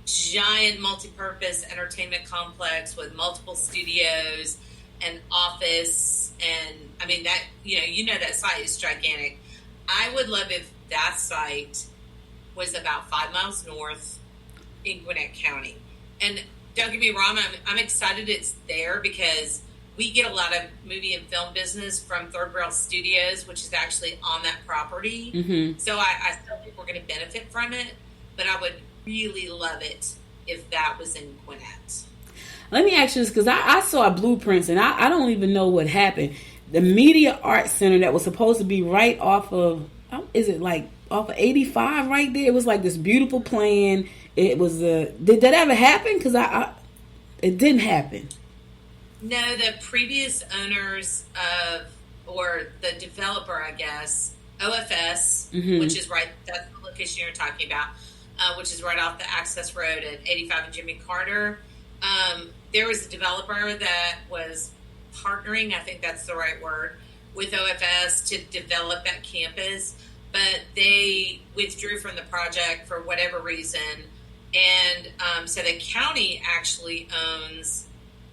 giant multi-purpose entertainment complex with multiple studios and office, and I mean that that site is gigantic. I would love if that site was about 5 miles north in Gwinnett County. And don't get me wrong, I'm excited it's there because we get a lot of movie and film business from Third Rail Studios, which is actually on that property. So I still think we're going to benefit from it, but I would really love it if that was in Gwinnett. Let me ask you this, because I saw blueprints and I don't even know what happened. The Media Arts Center that was supposed to be right off of, off of 85 right there? It was like this beautiful plan. It was, did that ever happen? Because it didn't happen. No, the previous owners or the developer, I guess, OFS, which is right, that's the location you're talking about, which is right off the access road at 85 and Jimmy Carter. There was a developer that was partnering, I think that's the right word, with OFS to develop that campus, but they withdrew from the project for whatever reason. And so the county actually owns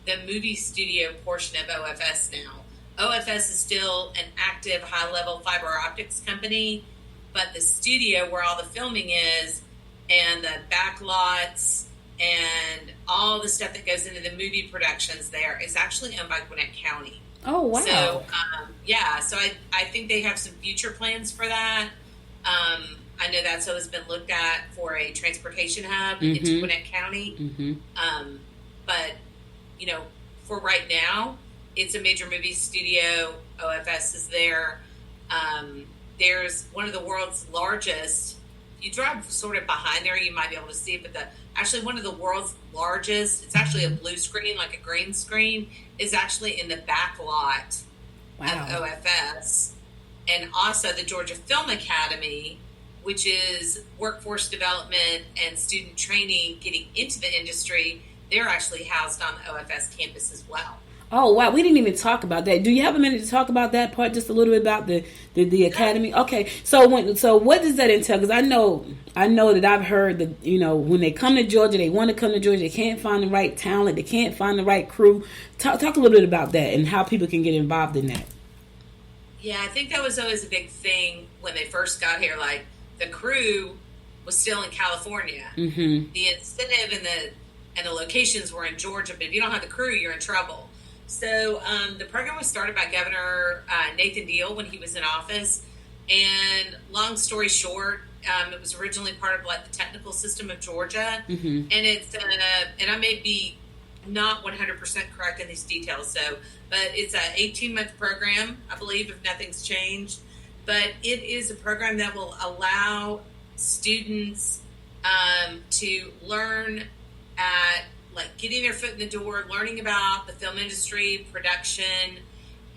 the movie studio portion of OFS now. OFS is still an active high-level fiber optics company, but the studio where all the filming is and the back lots and all the stuff that goes into the movie productions there is actually owned by Gwinnett County. Oh, wow. So, so I think they have some future plans for that. I know that's always been looked at for a transportation hub into Gwinnett County. But, for right now, it's a major movie studio. OFS is there. There's one of the world's largest, you drive sort of behind there, you might be able to see it, but actually one of the world's largest, it's actually a blue screen, like a green screen, is actually in the back lot of OFS. And also the Georgia Film Academy, which is workforce development and student training getting into the industry, they're actually housed on the OFS campus as well. Oh, wow. We didn't even talk about that. Do you have a minute to talk about that part, just a little bit about the academy? Okay. So what does that entail? Because I know that I've heard that, when they come to Georgia, they want to come to Georgia, they can't find the right talent, they can't find the right crew. Talk a little bit about that and how people can get involved in that. Yeah, I think that was always a big thing when they first got here. Like, the crew was still in California. The incentive and the locations were in Georgia, but if you don't have the crew, you're in trouble. So the program was started by Governor Nathan Deal when he was in office. And long story short, it was originally part of the technical system of Georgia. And it's and I may be not 100% correct in these details, but it's an 18-month program, I believe, if nothing's changed. But it is a program that will allow students to learn at getting their foot in the door, learning about the film industry, production,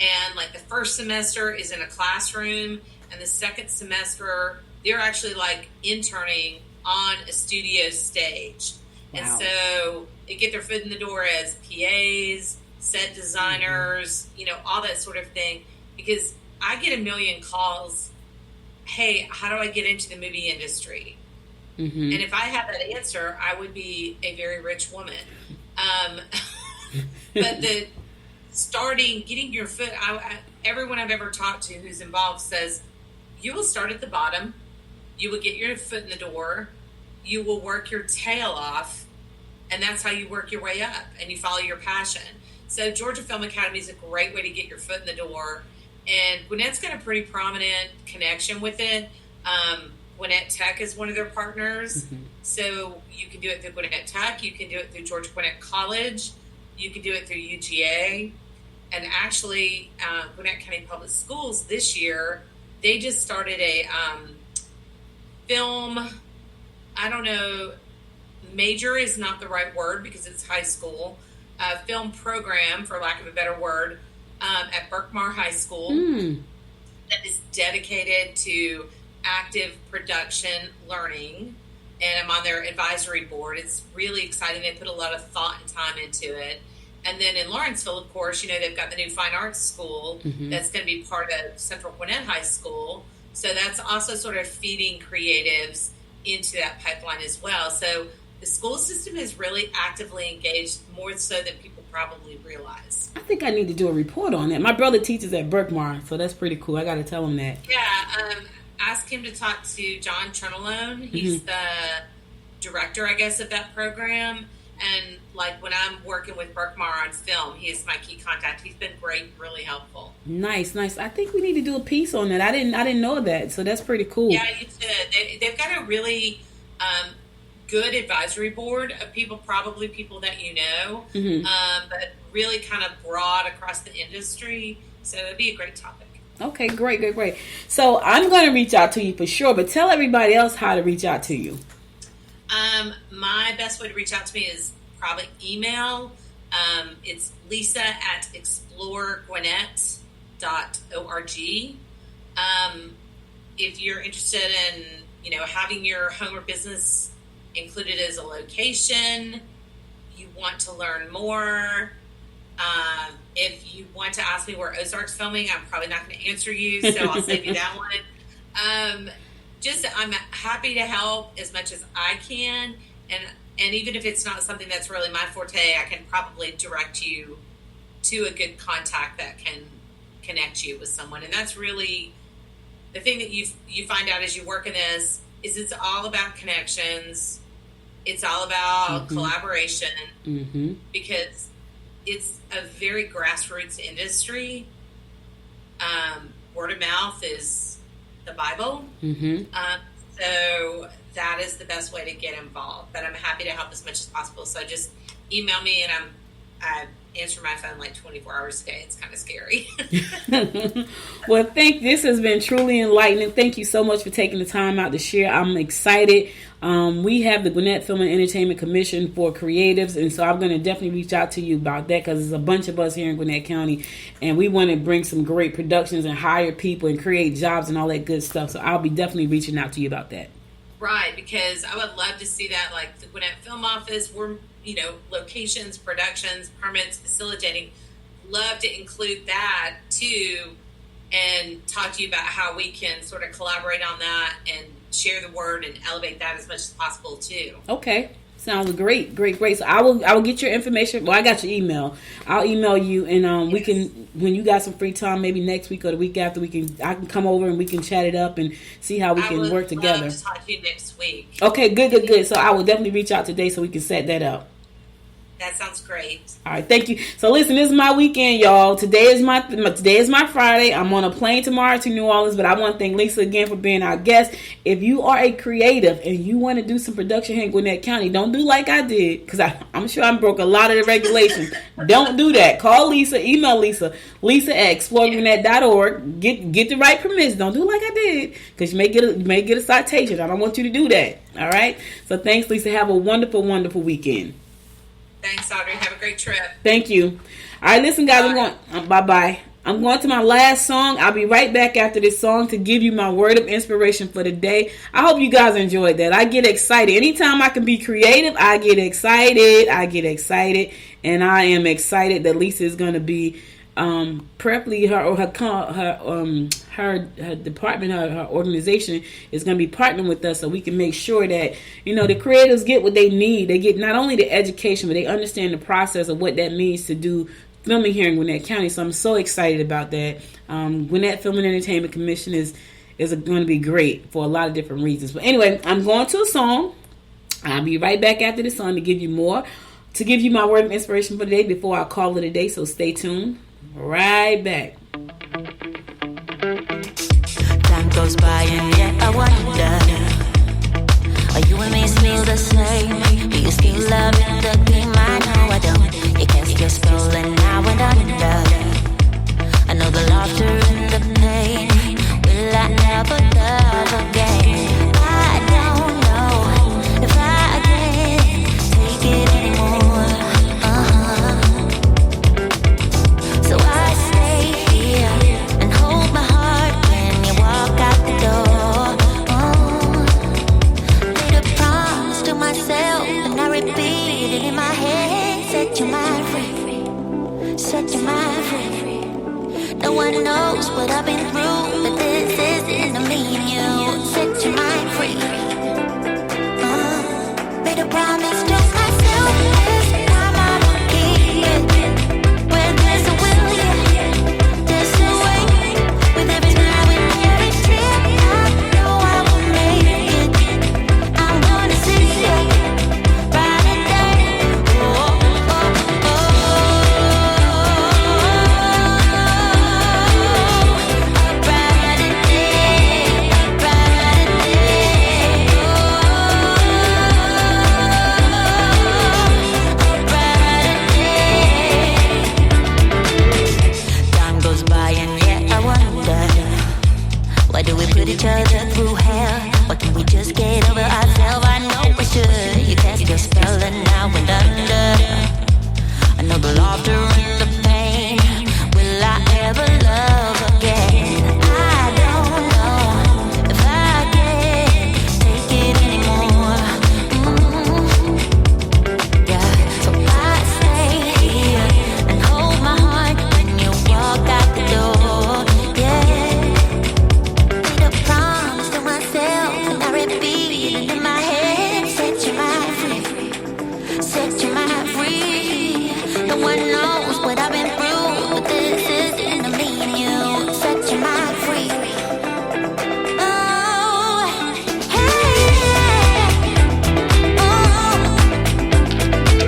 and the first semester is in a classroom, and the second semester they're actually interning on a studio stage. Wow. And so they get their foot in the door as PAs, set designers, all that sort of thing, because I get a million calls. Hey, how do I get into the movie industry? Mm-hmm. And if I had that answer, I would be a very rich woman. But getting your foot, everyone I've ever talked to who's involved says, you will start at the bottom. You will get your foot in the door. You will work your tail off. And that's how you work your way up and you follow your passion. So Georgia Film Academy is a great way to get your foot in the door. And Gwinnett's got a pretty prominent connection with it. Gwinnett Tech is one of their partners. Mm-hmm. So you can do it through Gwinnett Tech. You can do it through Georgia Gwinnett College. You can do it through UGA. And actually, Gwinnett County Public Schools this year, they just started a film, I don't know, major is not the right word because it's high school, film program, for lack of a better word, at Berkmar High School that is dedicated to active production learning, and I'm on their advisory board. It's really exciting. They put a lot of thought and time into it. And then in Lawrenceville, of course, they've got the new Fine Arts School that's going to be part of Central Gwinnett High School. So that's also sort of feeding creatives into that pipeline as well. So the school system is really actively engaged, more so than people probably realize. I think I need to do a report on that. My brother teaches at Berkmar, so that's pretty cool. I got to tell him that. Yeah, ask him to talk to John Trenalone. He's the director, I guess, of that program. And like when I'm working with Berkmar on film, he is my key contact. He's been great, really helpful. Nice. I think we need to do a piece on that. I didn't know that, so that's pretty cool. Yeah, you should. They've got a really good advisory board of people that you know, but really kind of broad across the industry. So it'd be a great topic. Okay, great. So I'm going to reach out to you for sure, but tell everybody else how to reach out to you. My best way to reach out to me is probably email. It's lisa@exploregwinnett.org. If you're interested in, having your home or business included as a location, you want to learn more. If you want to ask me where Ozark's filming, I'm probably not going to answer you, so I'll save you that one. I'm happy to help as much as I can, and even if it's not something that's really my forte, I can probably direct you to a good contact that can connect you with someone. And that's really the thing that you find out as you work in this, is it's all about connections. It's all about collaboration, because it's a very grassroots industry. Word of mouth is the Bible. So that is the best way to get involved. But I'm happy to help as much as possible. So just email me, and I answer my phone like 24 hours a day. It's kind of scary. Well, this has been truly enlightening. Thank you so much for taking the time out to share. I'm excited. We have the Gwinnett Film and Entertainment Commission for Creatives, and so I'm going to definitely reach out to you about that, because there's a bunch of us here in Gwinnett County, and we want to bring some great productions and hire people and create jobs and all that good stuff. So I'll be definitely reaching out to you about that. Right, because I would love to see that, like the Gwinnett Film Office, we're, locations, productions, permits, facilitating, love to include that too, and talk to you about how we can sort of collaborate on that and share the word and elevate that as much as possible too. Okay. Sounds great. So I will get your information. Well, I got your email. I'll email you, and we can, when you got some free time, maybe next week or the week after, I can come over and we can chat it up and see how we can work together. I would love to talk to you next week. Okay, good. So I will definitely reach out today so we can set that up. That sounds great. All right, thank you. So listen, this is my weekend, y'all. Today is my Friday. I'm on a plane tomorrow to New Orleans, but I want to thank Lisa again for being our guest. If you are a creative and you want to do some production here in Gwinnett County, don't do like I did, because I'm sure I broke a lot of the regulations. Don't do that. Call Lisa, email Lisa at exploregwinnett.org. Get the right permits. Don't do like I did, because you may get a citation. I don't want you to do that. All right. So thanks, Lisa. Have a wonderful, wonderful weekend. Thanks, Audrey. Have a great trip. Thank you. All right, listen, guys. Bye-bye. I'm going to my last song. I'll be right back after this song to give you my word of inspiration for the day. I hope you guys enjoyed that. I get excited. Anytime I can be creative, I get excited. And I am excited that Lisa is going to be Preply, her department, her organization is going to be partnering with us so we can make sure that, the creators get what they need. They get not only the education, but they understand the process of what that means to do filming here in Gwinnett County. So I'm so excited about that. Gwinnett Film and Entertainment Commission is going to be great for a lot of different reasons. But anyway, I'm going to a song. I'll be right back after the song to give you my word of inspiration for the day before I call it a day. So stay tuned. Right back. Time goes by and yet I wonder, are you and me still the same? Do you still love the game? I know I don't. You cast your spell and now and under. I know the laughter and the pain. Will I never love again? I don't know if I can take it anymore. So I stay here and hold my heart when you walk out the door. Made a promise to myself and I repeat it in my head. Set your mind free, set your mind free. No one knows what I've been through, but this isn't me and you. Set your mind free. Made a promise to myself, this time I will keep it. Where there's a will, yeah, there's a way. With every smile, with every tear, I know I will make it. I wanna see you bright and day. Oh, oh, oh, oh. A brighter day, a brighter day. Oh, a brighter day. Time goes by and yet I wonder, why do we put each other through hell? Why can't we just get over ourselves? I know we should. You cast your spell and now we're under. I know the laughter and the pain. Will I ever love again? I don't know if I can take it anymore. Yeah, so I stay here and hold my heart when you walk out the door. Yeah, made a promise to myself and I repeat it in my head. Set your mind free, set your mind free. No one knows what I've been through, but this isn't me and you. Set your mind free. Oh, hey, oh,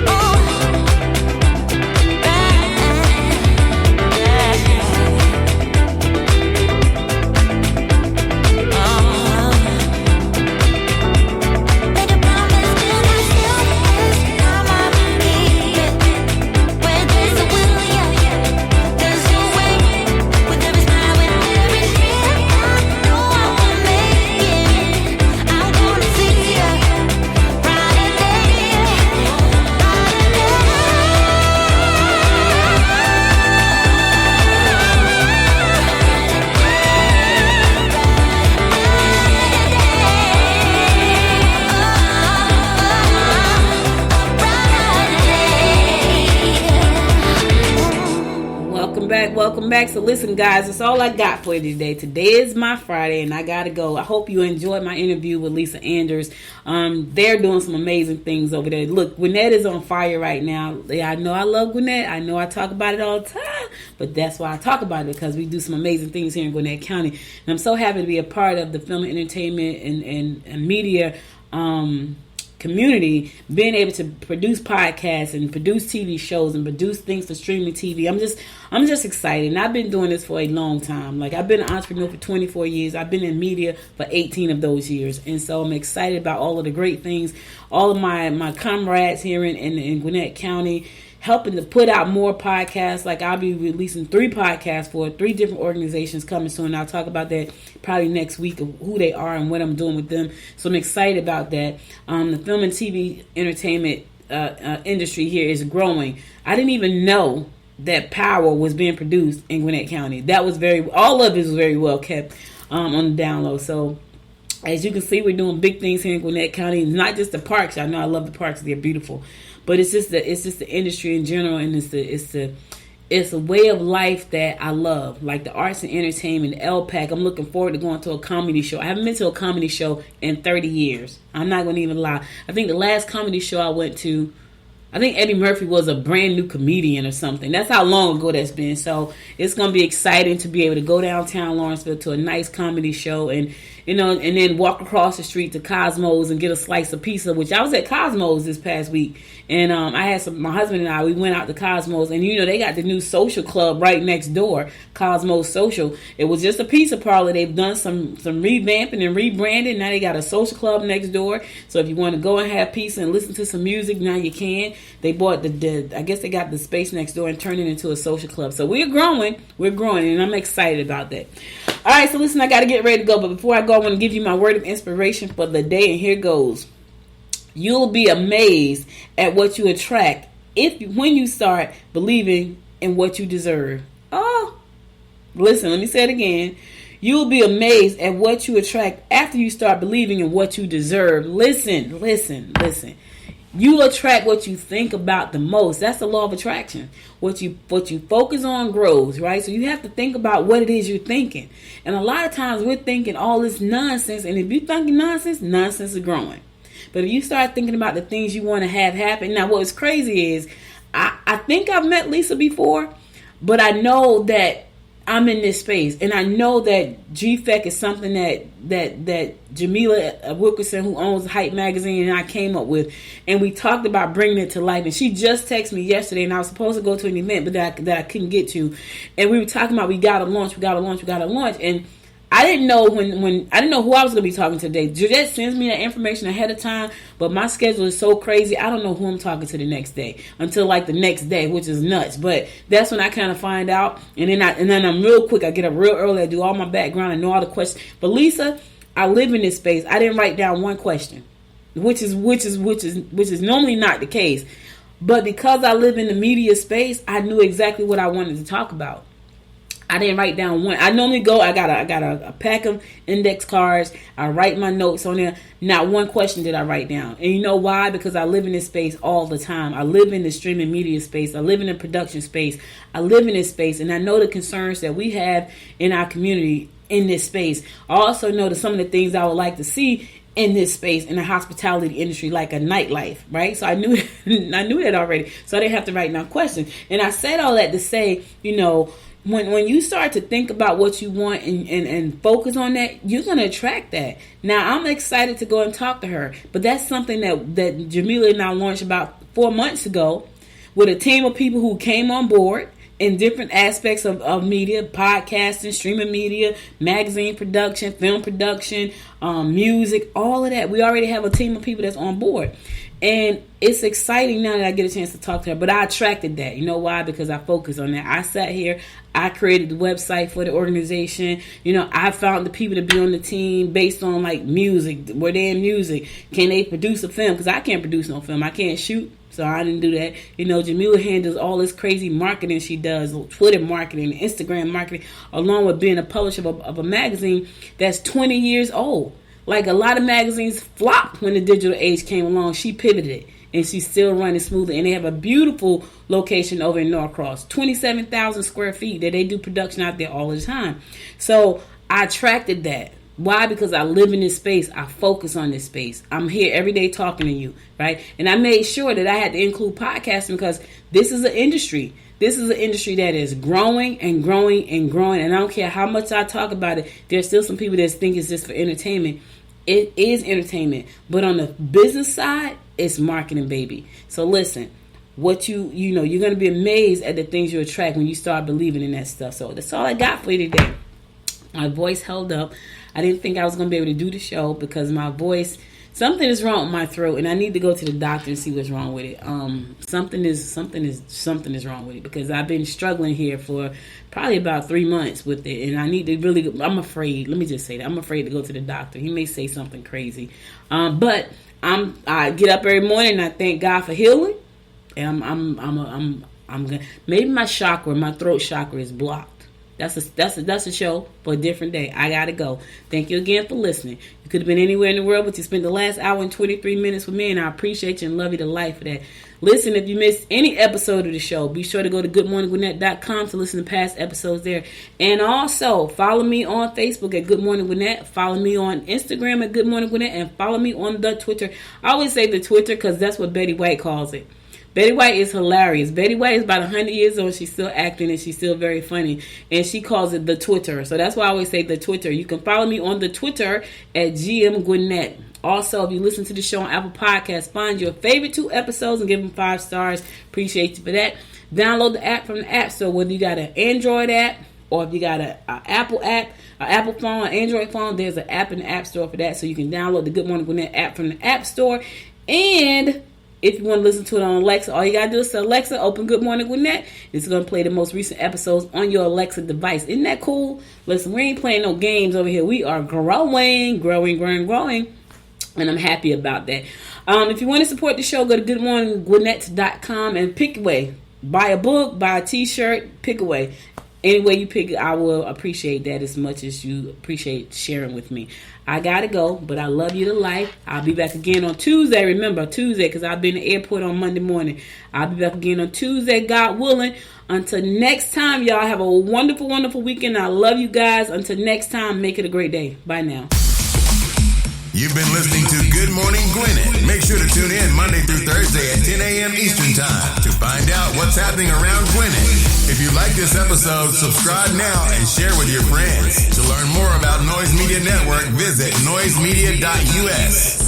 oh, made a promise to myself, this time I will keep it. Where there's a will, yeah, there's a way. With every smile, with every tear, I know I will make it. I wanna see you brighter day, brighter day. Welcome back. So listen, guys, that's all I got for you today. Today is my Friday, and I gotta go. I hope you enjoyed my interview with Lisa Anders. They're doing some amazing things over there. Look, Gwinnett is on fire right now. Yeah, I know I love Gwinnett. I know I talk about it all the time, but that's why I talk about it, because we do some amazing things here in Gwinnett County. And I'm so happy to be a part of the film and entertainment and media community, being able to produce podcasts and produce TV shows and produce things for streaming TV. I'm just excited. And I've been doing this for a long time. Like, I've been an entrepreneur for 24 years. I've been in media for 18 of those years. And so I'm excited about all of the great things, all of my comrades here in Gwinnett County, helping to put out more podcasts. Like, I'll be releasing 3 podcasts for 3 different organizations coming soon. I'll talk about that probably next week, of who they are and what I'm doing with them. So I'm excited about that. The film and TV entertainment industry here is growing. I didn't even know that Power was being produced in Gwinnett County. That was all of it was very well kept on the down low. So as you can see, we're doing big things here in Gwinnett County. It's not just the parks. I know I love the parks; they're beautiful. But it's just the industry in general, and it's the it's a way of life that I love, like the arts and entertainment, LPAC. I'm looking forward to going to a comedy show. I haven't been to a comedy show in 30 years. I'm not going to even lie. I think the last comedy show I went to, I think Eddie Murphy was a brand new comedian or something. That's how long ago that's been. So it's going to be exciting to be able to go downtown Lawrenceville to a nice comedy show and, you know, and then walk across the street to Cosmo's and get a slice of pizza, which I was at Cosmo's this past week. And I had my husband and I, we went out to Cosmo's, and you know, they got the new social club right next door, Cosmo's Social. It was just a pizza parlor. They've done some revamping and rebranding. Now they got a social club next door. So if you want to go and have pizza and listen to some music, now you can. They bought I guess they got the space next door and turned it into a social club. So we're growing, and I'm excited about that. All right, so listen, I got to get ready to go. But before I go, I want to give you my word of inspiration for the day, and here goes. You'll be amazed at what you attract when you start believing in what you deserve. Oh, listen, let me say it again. You'll be amazed at what you attract after you start believing in what you deserve. Listen. You attract what you think about the most. That's the law of attraction. What you focus on grows, right? So you have to think about what it is you're thinking. And a lot of times we're thinking all this nonsense. And if you're thinking nonsense is growing. But if you start thinking about the things you want to have happen. Now, what's crazy is I think I've met Lisa before, but I know that I'm in this space, and I know that GFEC is something that Jamila Wilkerson, who owns Hype Magazine, and I came up with, and we talked about bringing it to life. And she just texted me yesterday, and I was supposed to go to an event, but that I couldn't get to, and we were talking about we gotta launch, and I didn't know when I didn't know who I was going to be talking to today. Juliette sends me that information ahead of time, but my schedule is so crazy. I don't know who I'm talking to the next day until like the next day, which is nuts. But that's when I kind of find out, and then I'm real quick. I get up real early. I do all my background. I know all the questions. But Lisa, I live in this space. I didn't write down one question, which is normally not the case. But because I live in the media space, I knew exactly what I wanted to talk about. I didn't write down one. I normally go, I got a pack of index cards. I write my notes on there. Not one question did I write down. And you know why? Because I live in this space all the time. I live in the streaming media space. I live in the production space. I live in this space. And I know the concerns that we have in our community in this space. I also know that some of the things I would like to see in this space, in the hospitality industry, like a nightlife, right? So I knew that already. So I didn't have to write down questions. And I said all that to say, you know, when you start to think about what you want and focus on that, you're going to attract that. Now, I'm excited to go and talk to her. But that's something that Jamila and I launched about 4 months ago with a team of people who came on board in different aspects of media, podcasting, streaming media, magazine production, film production, music, all of that. We already have a team of people that's on board. And it's exciting now that I get a chance to talk to her. But I attracted that. You know why? Because I focused on that. I sat here. I created the website for the organization. You know, I found the people to be on the team based on, like, music. Were they in music? Can they produce a film? Because I can't produce no film. I can't shoot. So I didn't do that. You know, Jamila handles all this crazy marketing she does. Twitter marketing, Instagram marketing, along with being a publisher of a magazine that's 20 years old. Like a lot of magazines flopped when the digital age came along. She pivoted, and she's still running smoothly. And they have a beautiful location over in Norcross, 27,000 square feet that they do production out there all the time. So I attracted that. Why? Because I live in this space. I focus on this space. I'm here every day talking to you, right? And I made sure that I had to include podcasting because this is an industry. This is an industry that is growing and growing and growing. And I don't care how much I talk about it. There's still some people that think it's just for entertainment. It is entertainment. But on the business side, it's marketing, baby. So listen, what you know, you're going to be amazed at the things you attract when you start believing in that stuff. So that's all I got for you today. My voice held up. I didn't think I was going to be able to do the show because my voice, something is wrong with my throat, and I need to go to the doctor and see what's wrong with it. Something is wrong with it because I've been struggling here for probably about 3 months with it, and I need to really. I'm afraid. Let me just say that I'm afraid to go to the doctor. He may say something crazy, but I get up every morning and I thank God for healing, and I'm gonna, maybe my throat chakra is blocked. That's a show for a different day. I gotta go. Thank you again for listening. You could have been anywhere in the world, but you spent the last hour and 23 minutes with me, and I appreciate you and love you to life for that. Listen, if you missed any episode of the show, be sure to go to goodmorninggwinnett.com to listen to past episodes there. And also, follow me on Facebook at Good Morning Gwinnett. Follow me on Instagram at Good Morning Gwinnett. And follow me on the Twitter. I always say the Twitter because that's what Betty White calls it. Betty White is hilarious. Betty White is about 100 years old. She's still acting and she's still very funny. And she calls it the Twitter. So that's why I always say the Twitter. You can follow me on the Twitter at GM Gwinnett. Also, if you listen to the show on Apple Podcasts, find your favorite 2 episodes and give them 5 stars. Appreciate you for that. Download the app from the App Store, whether you got an Android app or if you got an Apple app, an Apple phone, an Android phone, there's an app in the App Store for that. So you can download the Good Morning Gwinnett app from the App Store. And if you want to listen to it on Alexa, all you got to do is say, Alexa, open Good Morning Gwinnett. It's going to play the most recent episodes on your Alexa device. Isn't that cool? Listen, we ain't playing no games over here. We are growing. And I'm happy about that. If you want to support the show, go to goodmorninggwinnett.com and pick away. Buy a book, buy a t-shirt, pick away. Any way you pick it, I will appreciate that as much as you appreciate sharing with me. I got to go, but I love you to life. I'll be back again on Tuesday. Remember, Tuesday, because I'll be in the airport on Monday morning. I'll be back again on Tuesday, God willing. Until next time, y'all have a wonderful, wonderful weekend. I love you guys. Until next time, make it a great day. Bye now. You've been listening to Good Morning Gwinnett. Make sure to tune in Monday through Thursday at 10 a.m. Eastern Time to find out what's happening around Gwinnett. If you like this episode, subscribe now and share with your friends. To learn more about Noise Media Network, visit noisemedia.us.